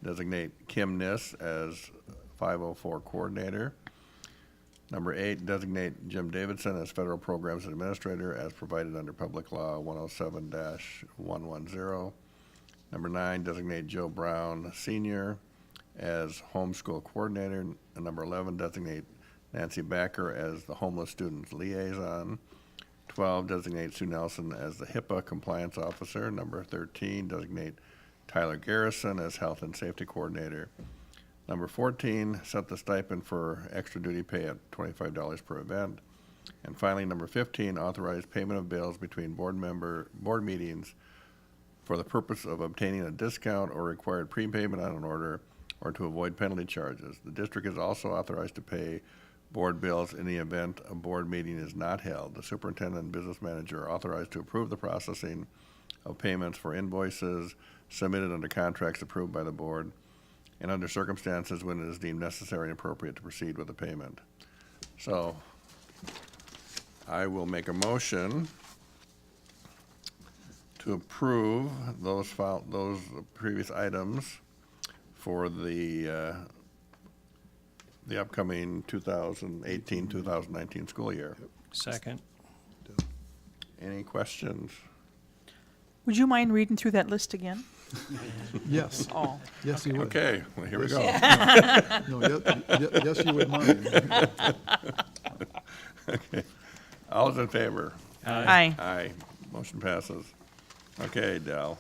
[SPEAKER 1] designate Kim Niss as 504 Coordinator. Number eight, designate Jim Davidson as Federal Programs Administrator as provided under Public Law 107-110. Number nine, designate Joe Brown Sr. as Homeschool Coordinator. And number 11, designate Nancy Backer as the Homeless Students Liaison. 12, designate Sue Nelson as the HIPAA Compliance Officer. Number 13, designate Tyler Garrison as Health and Safety Coordinator. Number 14, set the stipend for extra duty pay at $25 per event. And finally, number 15, authorize payment of bills between board meetings for the purpose of obtaining a discount or required prepayment on an order or to avoid penalty charges. The district is also authorized to pay board bills in the event a board meeting is not held. The superintendent and business manager are authorized to approve the processing of payments for invoices submitted under contracts approved by the board and under circumstances when it is deemed necessary and appropriate to proceed with the payment. So I will make a motion to approve those previous items for the upcoming 2018-2019 school year.
[SPEAKER 2] Second.
[SPEAKER 1] Any questions?
[SPEAKER 6] Would you mind reading through that list again?
[SPEAKER 3] Yes.
[SPEAKER 6] Oh,
[SPEAKER 3] Yes, you would.
[SPEAKER 1] Okay, well, here we go.
[SPEAKER 3] No, yes, you would mind.
[SPEAKER 1] Okay. All those in favor?
[SPEAKER 6] aye.
[SPEAKER 1] Aye. Motion passes. Okay, Dell,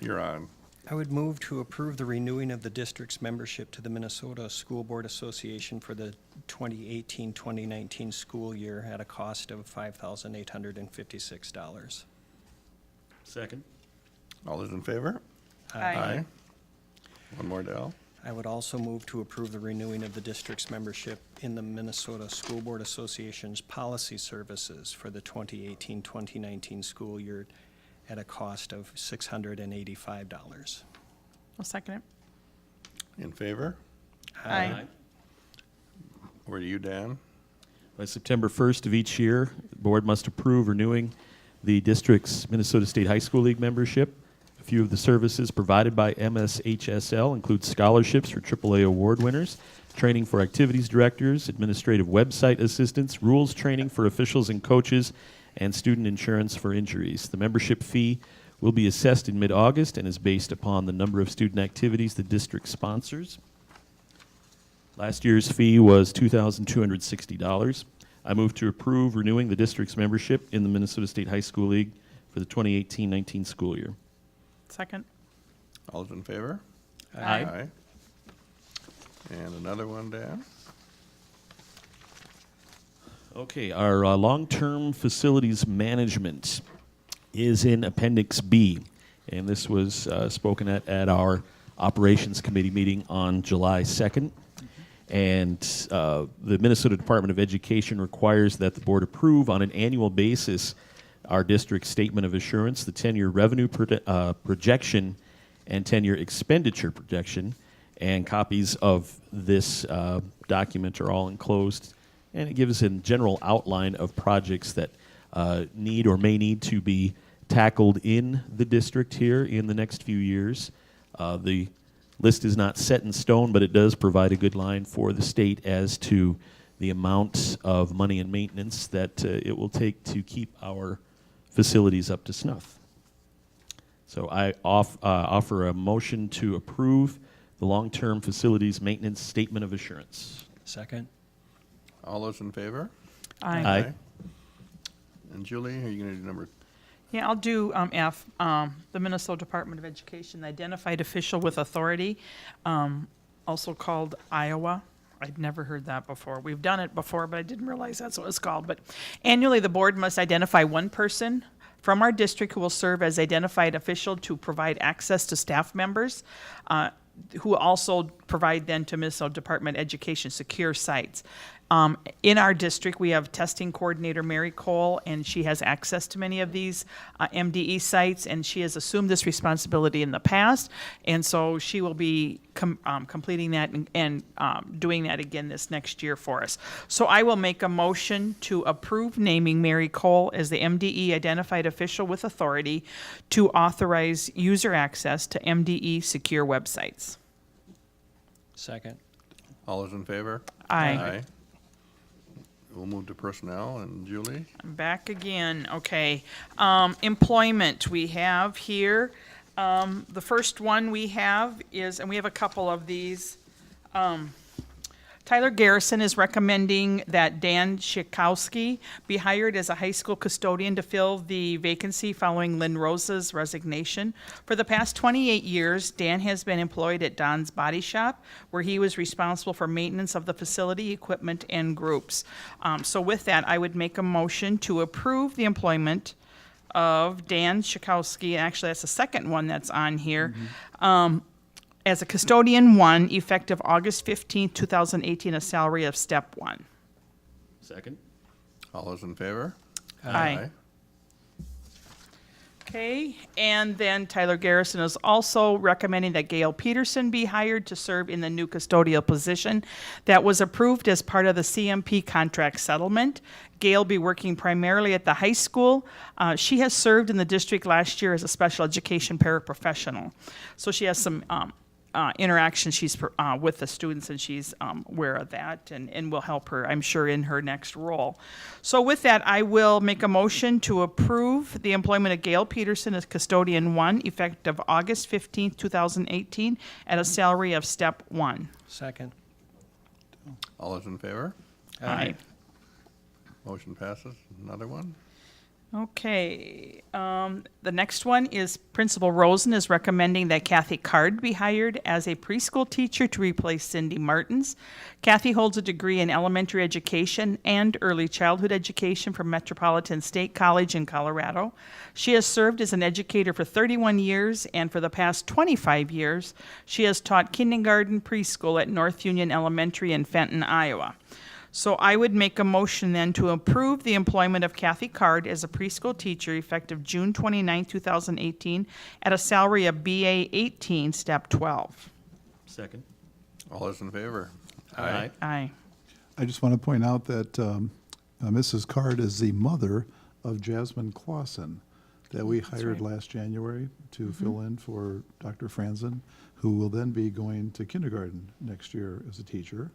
[SPEAKER 1] you're on.
[SPEAKER 2] I would move to approve the renewing of the district's membership to the Minnesota School Board Association for the 2018-2019 school year at a cost of $5,856.
[SPEAKER 9] Second.
[SPEAKER 1] All those in favor?
[SPEAKER 6] Aye.
[SPEAKER 1] One more, Dell.
[SPEAKER 2] I would also move to approve the renewing of the district's membership in the Minnesota School Board Association's policy services for the 2018-2019 school year at a cost of $685.
[SPEAKER 6] I'll second it.
[SPEAKER 1] In favor?
[SPEAKER 6] Aye.
[SPEAKER 1] Where do you, Dan?
[SPEAKER 9] By September 1st of each year, the board must approve renewing the district's Minnesota State High School League membership. A few of the services provided by MSHSL include scholarships for AAA award winners, training for activities directors, administrative website assistance, rules training for officials and coaches, and student insurance for injuries. The membership fee will be assessed in mid-August and is based upon the number of student activities the district sponsors. Last year's fee was $2,260. I move to approve renewing the district's membership in the Minnesota State High School League for the 2018-19 school year.
[SPEAKER 6] Second.
[SPEAKER 1] All those in favor?
[SPEAKER 9] Aye.
[SPEAKER 1] And another one, Dan?
[SPEAKER 9] Okay, our long-term facilities management is in Appendix B, and this was spoken at our Operations Committee meeting on July 2nd. And the Minnesota Department of Education requires that the board approve on an annual basis our district's statement of assurance, the 10-year revenue projection, and 10-year expenditure projection. And copies of this document are all enclosed, and it gives a general outline of projects that need or may need to be tackled in the district here in the next few years. The list is not set in stone, but it does provide a good line for the state as to the amount of money and maintenance that it will take to keep our facilities up to snuff. So I offer a motion to approve the long-term facilities maintenance statement of assurance.
[SPEAKER 2] Second?
[SPEAKER 1] All those in favor?
[SPEAKER 6] Aye.
[SPEAKER 1] And Julie, are you going to do number?
[SPEAKER 6] Yeah, I'll do F, the Minnesota Department of Education, identified official with authority, also called Iowa. I'd never heard that before. We've done it before, but I didn't realize that's what it's called. But annually, the board must identify one person from our district who will serve as identified official to provide access to staff members, who also provide then to Minnesota Department of Education secure sites. In our district, we have testing coordinator Mary Cole, and she has access to many of these MDE sites, and she has assumed this responsibility in the past, and so she will be completing that and doing that again this next year for us. So I will make a motion to approve naming Mary Cole as the MDE identified official with authority to authorize user access to MDE secure websites.
[SPEAKER 2] Second?
[SPEAKER 1] All those in favor?
[SPEAKER 6] Aye.
[SPEAKER 1] We'll move to personnel, and Julie?
[SPEAKER 6] I'm back again. Okay. Employment we have here. The first one we have is, and we have a couple of these. Tyler Garrison is recommending that Dan Schikowski be hired as a high school custodian to fill the vacancy following Lynn Rose's resignation. For the past 28 years, Dan has been employed at Don's Body Shop, where he was responsible for maintenance of the facility, equipment, and groups. So with that, I would make a motion to approve the employment of Dan Schikowski. Actually, that's the second one that's on here. As a custodian 1, effective August 15th, 2018, a salary of step 1.
[SPEAKER 9] Second.
[SPEAKER 1] All those in favor?
[SPEAKER 6] Aye. Okay, and then Tyler Garrison is also recommending that Gail Peterson be hired to serve in the new custodial position that was approved as part of the CMP contract settlement. Gail be working primarily at the high school. She has served in the district last year as a special education paraprofessional. So she has some interaction with the students, and she's aware of that and will help her, I'm sure, in her next role. So with that, I will make a motion to approve the employment of Gail Peterson as custodian 1, effective August 15th, 2018, at a salary of step 1.
[SPEAKER 2] Second?
[SPEAKER 1] All those in favor?
[SPEAKER 6] Aye.
[SPEAKER 1] Motion passes. Another one?
[SPEAKER 6] Okay, the next one is Principal Rosen is recommending that Kathy Card be hired as a preschool teacher to replace Cindy Martins. Kathy holds a degree in elementary education and early childhood education from Metropolitan State College in Colorado. She has served as an educator for 31 years, and for the past 25 years, she has taught kindergarten preschool at North Union Elementary in Fenton, Iowa. So I would make a motion then to approve the employment of Kathy Card as a preschool teacher effective June 29, 2018, at a salary of BA 18, Step 12.
[SPEAKER 9] Second.
[SPEAKER 1] All those in favor?
[SPEAKER 9] Aye.
[SPEAKER 6] Aye.
[SPEAKER 3] I just want to point out that Mrs. Card is the mother of Jasmine Clausen that we hired last January to fill in for Dr. Franzen, who will then be going to kindergarten next year as a teacher.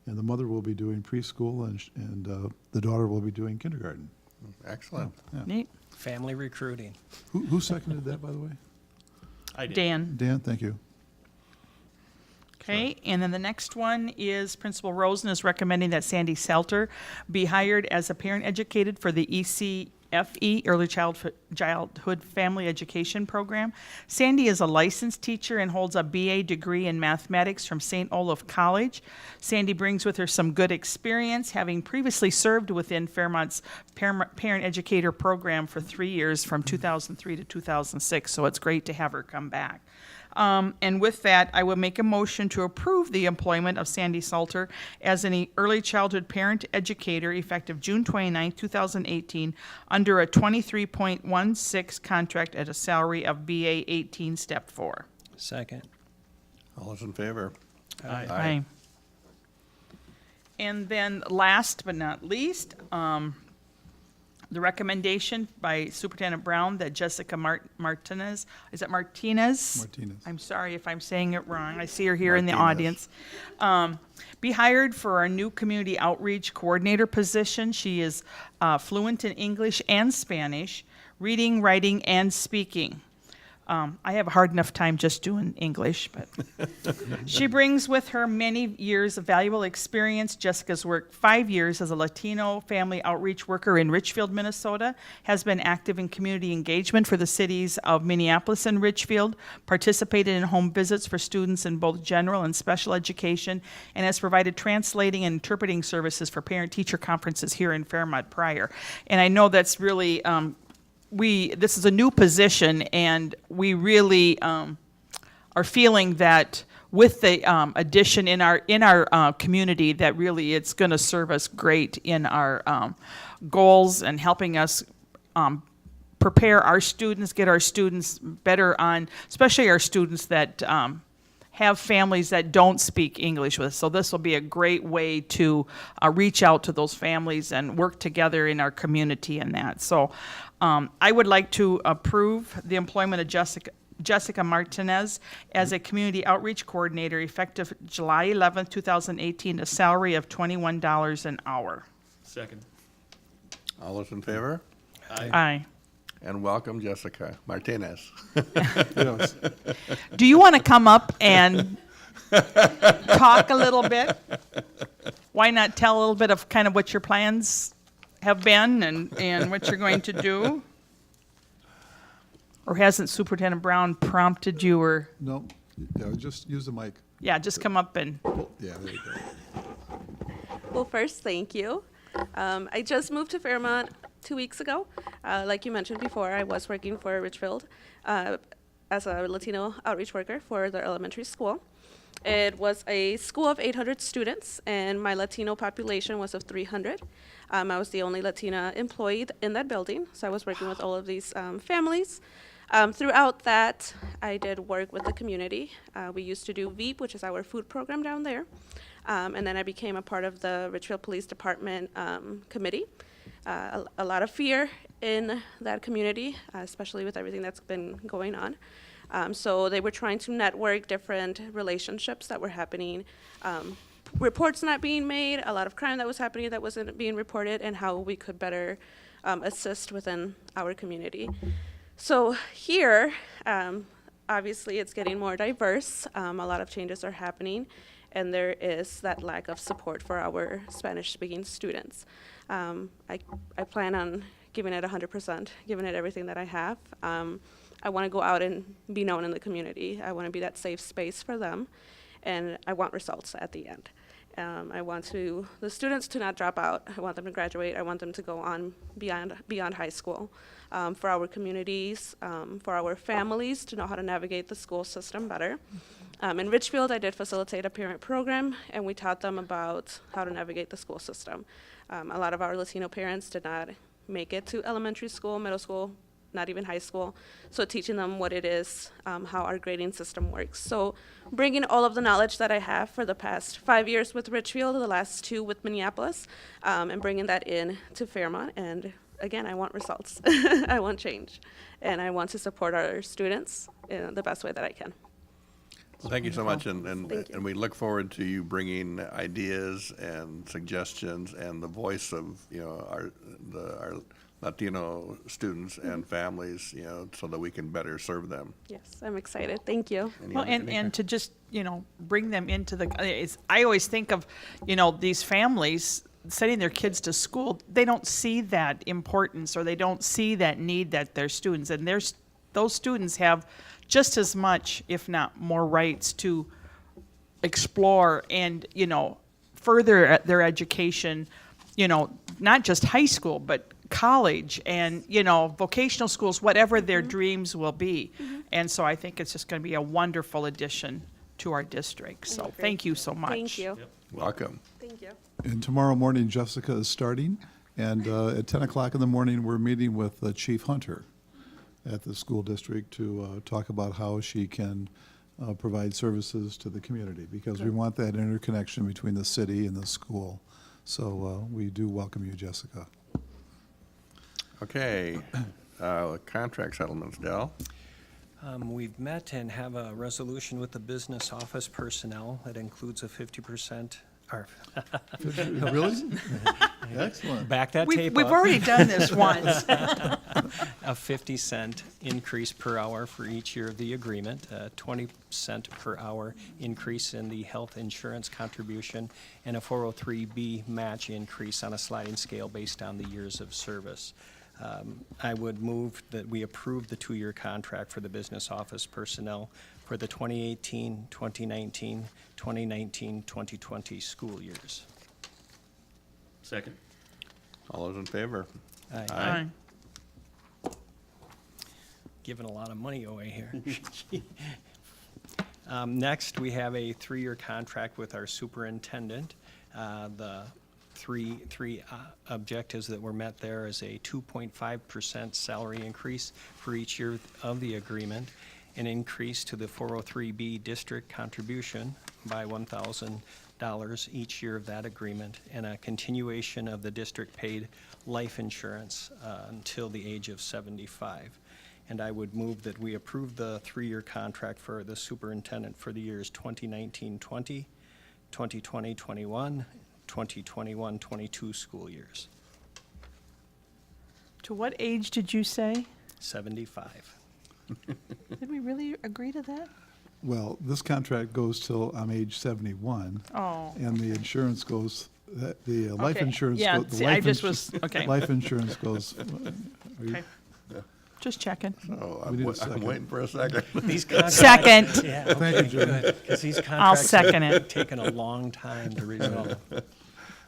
[SPEAKER 3] And the mother will be doing preschool, and the daughter will be doing kindergarten.
[SPEAKER 1] Excellent.
[SPEAKER 6] Neat.
[SPEAKER 2] Family recruiting.
[SPEAKER 3] Who seconded that, by the way?
[SPEAKER 9] I did.
[SPEAKER 6] Dan.
[SPEAKER 3] Dan, thank you.
[SPEAKER 6] Okay, and then the next one is Principal Rosen is recommending that Sandy Selter be hired as a parent educated for the ECFE, Early Childhood Family Education Program. Sandy is a licensed teacher and holds a BA degree in mathematics from St. Olaf College. Sandy brings with her some good experience, having previously served within Fairmont's Parent Educator Program for 3 years, from 2003 to 2006, so it's great to have her come back. And with that, I will make a motion to approve the employment of Sandy Salter as an early childhood parent educator effective June 29, 2018, under a 23.16 contract at a salary of BA 18, Step 4.
[SPEAKER 2] Second.
[SPEAKER 1] All those in favor?
[SPEAKER 6] Aye. And then last but not least, the recommendation by Superintendent Brown that Jessica Martinez, is it Martinez?
[SPEAKER 3] Martinez.
[SPEAKER 6] I'm sorry if I'm saying it wrong. I see her here in the
[SPEAKER 1] Martinez.
[SPEAKER 6] audience. Be hired for our new community outreach coordinator position. She is fluent in English and Spanish, reading, writing, and speaking. I have a hard enough time just doing English, but she brings with her many years of valuable experience. Jessica's worked 5 years as a Latino family outreach worker in Richfield, Minnesota, has been active in community engagement for the cities of Minneapolis and Richfield, participated in home visits for students in both general and special education, and has provided translating and interpreting services for parent-teacher conferences here in Fairmont prior. And I know that's really this is a new position, and we really are feeling that with the addition in our community, that really it's going to serve us great in our goals and helping us prepare our students, get our students better on, especially our students that have families that don't speak English with us. So this will be a great way to reach out to those families and work together in our community and that. So I would like to approve the employment of Jessica Martinez as a community outreach coordinator effective July 11, 2018, a salary of $21 an hour.
[SPEAKER 9] Second.
[SPEAKER 1] All those in favor?
[SPEAKER 6] Aye.
[SPEAKER 1] And welcome, Jessica Martinez.
[SPEAKER 3] Yes.
[SPEAKER 6] Do you want to come up and talk a little bit? Why not tell a little bit of kind of what your plans have been and what you're going to do? Or hasn't Superintendent Brown prompted you, or,
[SPEAKER 3] No, yeah, just use the mic.
[SPEAKER 6] yeah, just come up and,
[SPEAKER 3] Yeah, there you go.
[SPEAKER 11] Well, first, thank you. I just moved to Fairmont 2 weeks ago. Like you mentioned before, I was working for Richfield as a Latino outreach worker for their elementary school. It was a school of 800 students, and my Latino population was of 300. I was the only Latina employee in that building, so I was working with all of these families. Throughout that, I did work with the community. We used to do VEEP, which is our food program down there. And then I became a part of the Richfield Police Department committee. A lot of fear in that community, especially with everything that's been going on. So they were trying to network different relationships that were happening, reports not being made, a lot of crime that was happening that wasn't being reported, and how we could better assist within our community. So here, obviously it's getting more diverse. A lot of changes are happening, and there is that lack of support for our Spanish-speaking students. I plan on giving it 100%, giving it everything that I have. I want to go out and be known in the community. I want to be that safe space for them, and I want results at the end. I want the students to not drop out. I want them to graduate. I want them to go on beyond high school. For our communities, for our families to know how to navigate the school system better. In Richfield, I did facilitate a parent program, and we taught them about how to navigate the school system. A lot of our Latino parents did not make it to elementary school, middle school, not even high school. So teaching them what it is, how our grading system works. So bringing all of the knowledge that I have for the past 5 years with Richfield, the last 2 with Minneapolis, and bringing that in to Fairmont. And again, I want results. I want change. And I want to support our students in the best way that I can.
[SPEAKER 1] Well, thank you so much, and
[SPEAKER 11] Thank you.
[SPEAKER 1] and we look forward to you bringing ideas and suggestions and the voice of, you know, our Latino students and families, you know, so that we can better serve them.
[SPEAKER 11] Yes, I'm excited. Thank you.
[SPEAKER 1] Any
[SPEAKER 6] Well,
[SPEAKER 1] other-
[SPEAKER 6] and
[SPEAKER 1] any-
[SPEAKER 6] to just, bring them into I always think of, these families sending their kids to school, they don't see that importance, or they don't see that need that their students, and those students have just as much, if not more, rights to explore and, further their education, not just high school, but college and, vocational schools, whatever their dreams will be. And so I think it's just going to be a wonderful addition to our district. So
[SPEAKER 11] agree.
[SPEAKER 6] thank you so much.
[SPEAKER 11] Thank you.
[SPEAKER 1] Welcome.
[SPEAKER 11] Thank you.
[SPEAKER 3] And tomorrow morning, Jessica is starting, and at 10 o'clock in the morning, we're meeting with Chief Hunter at the school district to talk about how she can provide services to the community, because we want that interconnection between the city and the school. So we do welcome you, Jessica.
[SPEAKER 1] Okay, contract settlements, Dell.
[SPEAKER 2] We've met and have a resolution with the business office personnel that includes a 50%, or
[SPEAKER 3] Really? Excellent.
[SPEAKER 2] back that
[SPEAKER 6] We've
[SPEAKER 2] tape up.
[SPEAKER 6] already done this once.
[SPEAKER 2] A 50-cent increase per hour for each year of the agreement, a 20-cent per hour increase in the health insurance contribution, and a 403B match increase on a sliding scale based on the years of service. I would move that we approve the 2-year contract for the business office personnel for the 2018, 2019, 2019, 2020 school years.
[SPEAKER 9] Second.
[SPEAKER 1] All those in favor?
[SPEAKER 2] Aye.
[SPEAKER 1] Aye.
[SPEAKER 2] Giving a lot of money away here. Next, we have a 3-year contract with our superintendent. The three objectives that were met there is a 2.5% salary increase for each year of the agreement, an increase to the 403B district contribution by $1,000 each year of that agreement, and a continuation of the district-paid life insurance until the age of 75. And I would move that we approve the 3-year contract for the superintendent for the years 2019-20, 2020-21, 2021-22 school years.
[SPEAKER 6] To what age did you say?
[SPEAKER 2] 75.
[SPEAKER 6] Did we really agree to that?
[SPEAKER 3] Well, this contract goes till I'm age 71,
[SPEAKER 6] Oh.
[SPEAKER 3] and the insurance goes, the life
[SPEAKER 6] Okay.
[SPEAKER 3] insurance.
[SPEAKER 6] Yeah,
[SPEAKER 3] the
[SPEAKER 6] see, I
[SPEAKER 3] life
[SPEAKER 6] just
[SPEAKER 3] insu-
[SPEAKER 6] was, okay.
[SPEAKER 3] Life insurance goes, are you-
[SPEAKER 6] Okay. Just checking.
[SPEAKER 1] Oh,
[SPEAKER 3] We need a
[SPEAKER 1] I'm
[SPEAKER 3] second.
[SPEAKER 1] waiting for a second.
[SPEAKER 2] These contracts.
[SPEAKER 6] Second.
[SPEAKER 2] Yeah,
[SPEAKER 3] Thank you,
[SPEAKER 2] okay,
[SPEAKER 3] Jim.
[SPEAKER 2] good, because these
[SPEAKER 6] I'll
[SPEAKER 2] contracts
[SPEAKER 6] second
[SPEAKER 2] have
[SPEAKER 6] it.
[SPEAKER 2] taken a long time to resolve.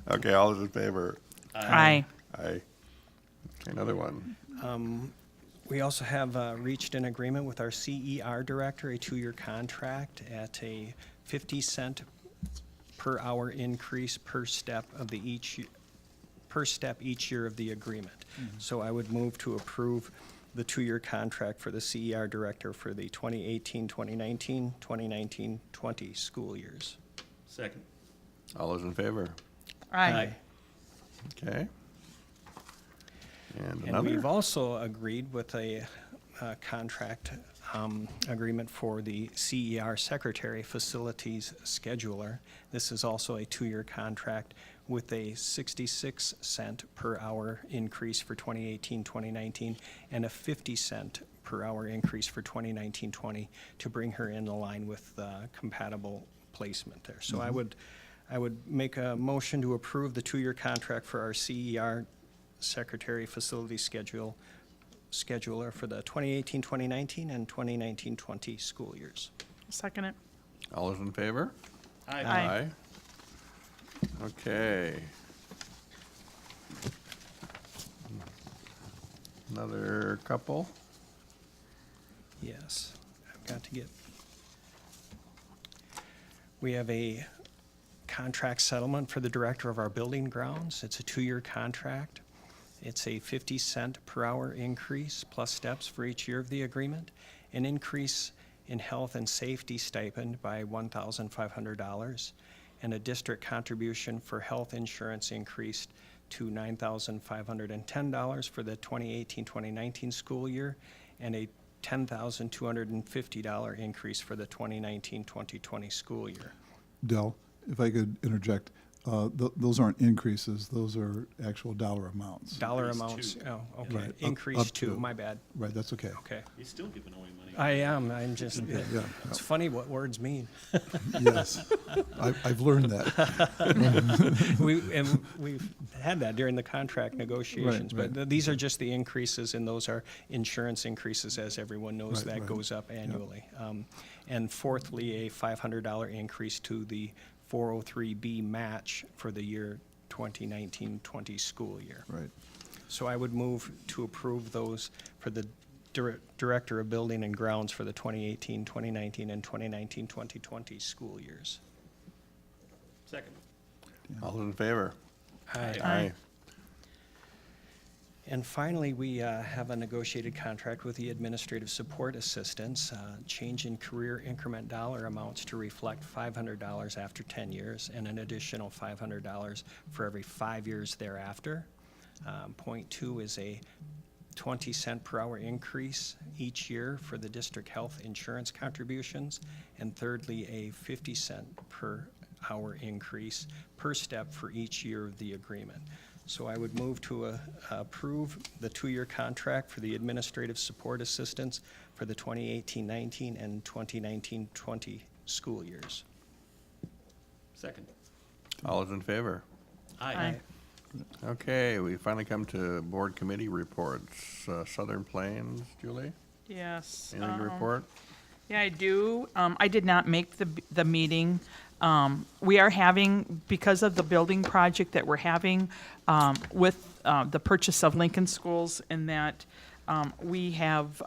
[SPEAKER 1] Okay, all those in favor?
[SPEAKER 6] Aye.
[SPEAKER 1] Aye. Okay, another one.
[SPEAKER 2] We also have reached an agreement with our CER director, a 2-year contract at a 50-cent per hour increase per step of each year of the agreement. So I would move to approve the 2-year contract for the CER director for the 2018, 2019, 2019-20 school years.
[SPEAKER 9] Second.
[SPEAKER 1] All those in favor?
[SPEAKER 6] Aye.
[SPEAKER 1] Okay. And
[SPEAKER 2] And we've
[SPEAKER 1] another?
[SPEAKER 2] also agreed with a contract agreement for the CER secretary facilities scheduler. This is also a 2-year contract with a 66-cent per hour increase for 2018, 2019, and a 50-cent per hour increase for 2019-20 to bring her in line with compatible placement there. So I would make a motion to approve the 2-year contract for our CER secretary facility scheduler for the 2018-2019 and 2019-20 school years.
[SPEAKER 6] Second it.
[SPEAKER 1] All those in favor?
[SPEAKER 6] Aye.
[SPEAKER 1] Okay. Another couple?
[SPEAKER 2] Yes, I've got to get. We have a contract settlement for the director of our building grounds. It's a 2-year contract. It's a 50-cent per hour increase plus steps for each year of the agreement, an increase in health and safety stipend by $1,500, and a district contribution for health insurance increased to $9,510 for the 2018-2019 school year, and a $10,250 increase for the 2019-2020 school year.
[SPEAKER 3] Del, if I could interject, those aren't increases, those are actual dollar amounts.
[SPEAKER 2] Dollar amounts, oh, okay.
[SPEAKER 3] Right, up
[SPEAKER 2] Increase
[SPEAKER 3] to.
[SPEAKER 2] to, my bad.
[SPEAKER 3] Right, that's okay.
[SPEAKER 2] Okay.
[SPEAKER 9] He's still giving away money.
[SPEAKER 2] I am, I'm just,
[SPEAKER 3] Yeah,
[SPEAKER 2] it's funny what words mean.
[SPEAKER 3] yes. I've learned that.
[SPEAKER 2] We've had that during the contract negotiations,
[SPEAKER 3] Right,
[SPEAKER 2] but these are just the increases, and those are insurance increases, as everyone knows,
[SPEAKER 3] Right,
[SPEAKER 2] that
[SPEAKER 3] right.
[SPEAKER 2] goes up annually. And fourthly, a $500 increase to the 403B match for the year 2019-20 school year.
[SPEAKER 3] Right.
[SPEAKER 2] So I would move to approve those for the Director of Building and Grounds for the 2018, 2019, and 2019, 2020 school years.
[SPEAKER 9] Second.
[SPEAKER 1] All those in favor?
[SPEAKER 2] Aye. And finally, we have a negotiated contract with the administrative support assistants, change in career increment dollar amounts to reflect $500 after 10 years and an additional $500 for every 5 years thereafter. Point 2 is a 20-cent per hour increase each year for the district health insurance contributions. And thirdly, a 50-cent per hour increase per step for each year of the agreement. So I would move to approve the 2-year contract for the administrative support assistants for the 2018-19 and 2019-20 school years.
[SPEAKER 9] Second.
[SPEAKER 1] All those in favor?
[SPEAKER 6] Aye.
[SPEAKER 1] Okay, we finally come to board committee reports. Southern Plains, Julie,
[SPEAKER 6] Yes.
[SPEAKER 1] anything to report?
[SPEAKER 6] Yeah, I do. I did not make the meeting. We are having, because of the building project that we're having with the purchase of Lincoln Schools, in that we have,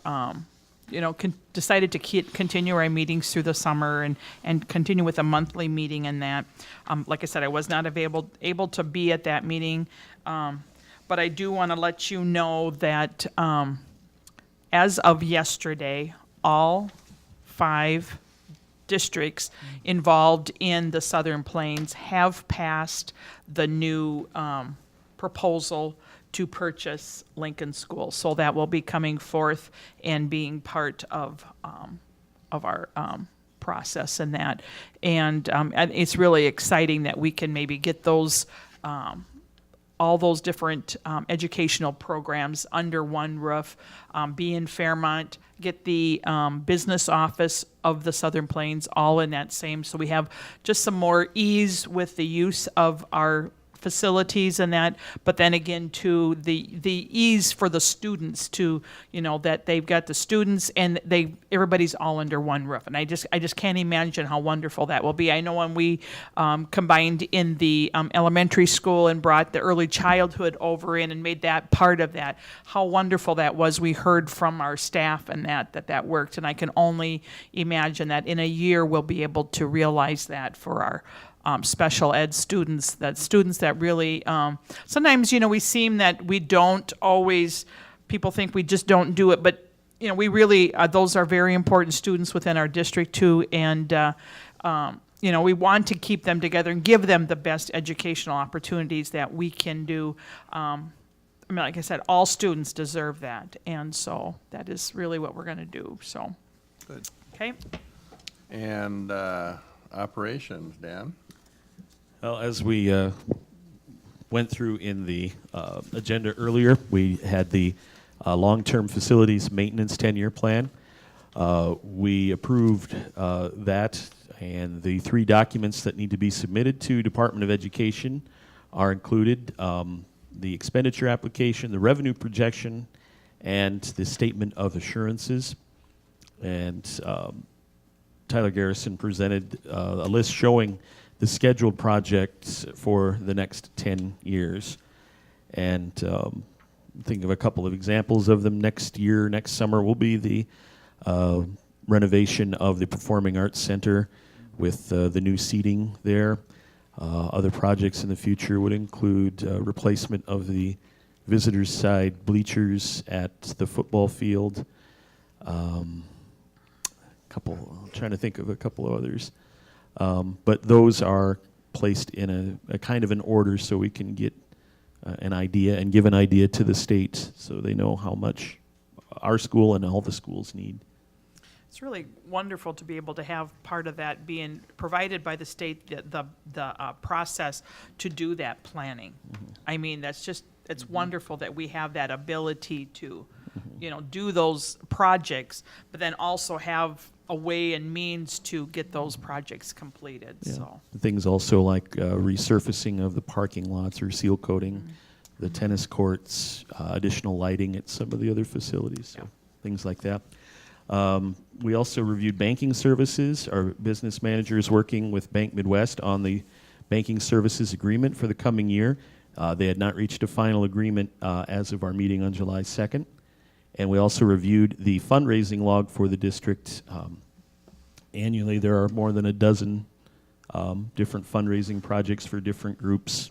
[SPEAKER 6] decided to continue our meetings through the summer and continue with a monthly meeting in that. Like I said, I was not able to be at that meeting, but I do want to let you know that as of yesterday, all 5 districts involved in the Southern Plains have passed the new proposal to purchase Lincoln School. So that will be coming forth and being part of our process in that. And it's really exciting that we can maybe get those all those different educational programs under one roof, be in Fairmont, get the business office of the Southern Plains all in that same, so we have just some more ease with the use of our facilities and that, but then again, to the ease for the students to, that they've got the students and everybody's all under one roof. And I just can't imagine how wonderful that will be. I know when we combined in the elementary school and brought the early childhood over in and made that part of that, how wonderful that was. We heard from our staff and that worked. And I can only imagine that in a year we'll be able to realize that for our special ed students that really, sometimes, we seem that we don't always, people think we just don't do it, but, we really, those are very important students within our district too, and, we want to keep them together and give them the best educational opportunities that we can do. Like I said, all students deserve that, and so that is really what we're going to do, so.
[SPEAKER 3] Good.
[SPEAKER 6] Okay?
[SPEAKER 1] And operations, Dan?
[SPEAKER 9] Well, as we went through in the agenda earlier, we had the long-term facilities maintenance 10-year plan. We approved that, and the 3 documents that need to be submitted to Department of Education are included. the expenditure application, the revenue projection, and the statement of assurances. And Tyler Garrison presented a list showing the scheduled projects for the next 10 years. And think of a couple of examples of them. Next year, next summer, will be the renovation of the Performing Arts Center with the new seating there. Other projects in the future would include replacement of the visitors' side bleachers at the football field. I'm trying to think of a couple of others. But those are placed in a kind of an order so we can get an idea and give an idea to the state so they know how much our school and all the schools need.
[SPEAKER 6] It's really wonderful to be able to have part of that being provided by the state, the process to do that planning. I mean, that's just, it's wonderful that we have that ability to, you know, do those projects, but then also have a way and means to get those projects completed,
[SPEAKER 9] Yeah.
[SPEAKER 6] so.
[SPEAKER 9] Things also like resurfacing of the parking lots or seal coating, the tennis courts, additional lighting at some of the other facilities, so things like that. We also reviewed banking services. Our business manager is working with Bank Midwest on the banking services agreement for the coming year. They had not reached a final agreement as of our meeting on July 2nd. And we also reviewed the fundraising log for the district. Annually, there are more than a dozen different fundraising projects for different groups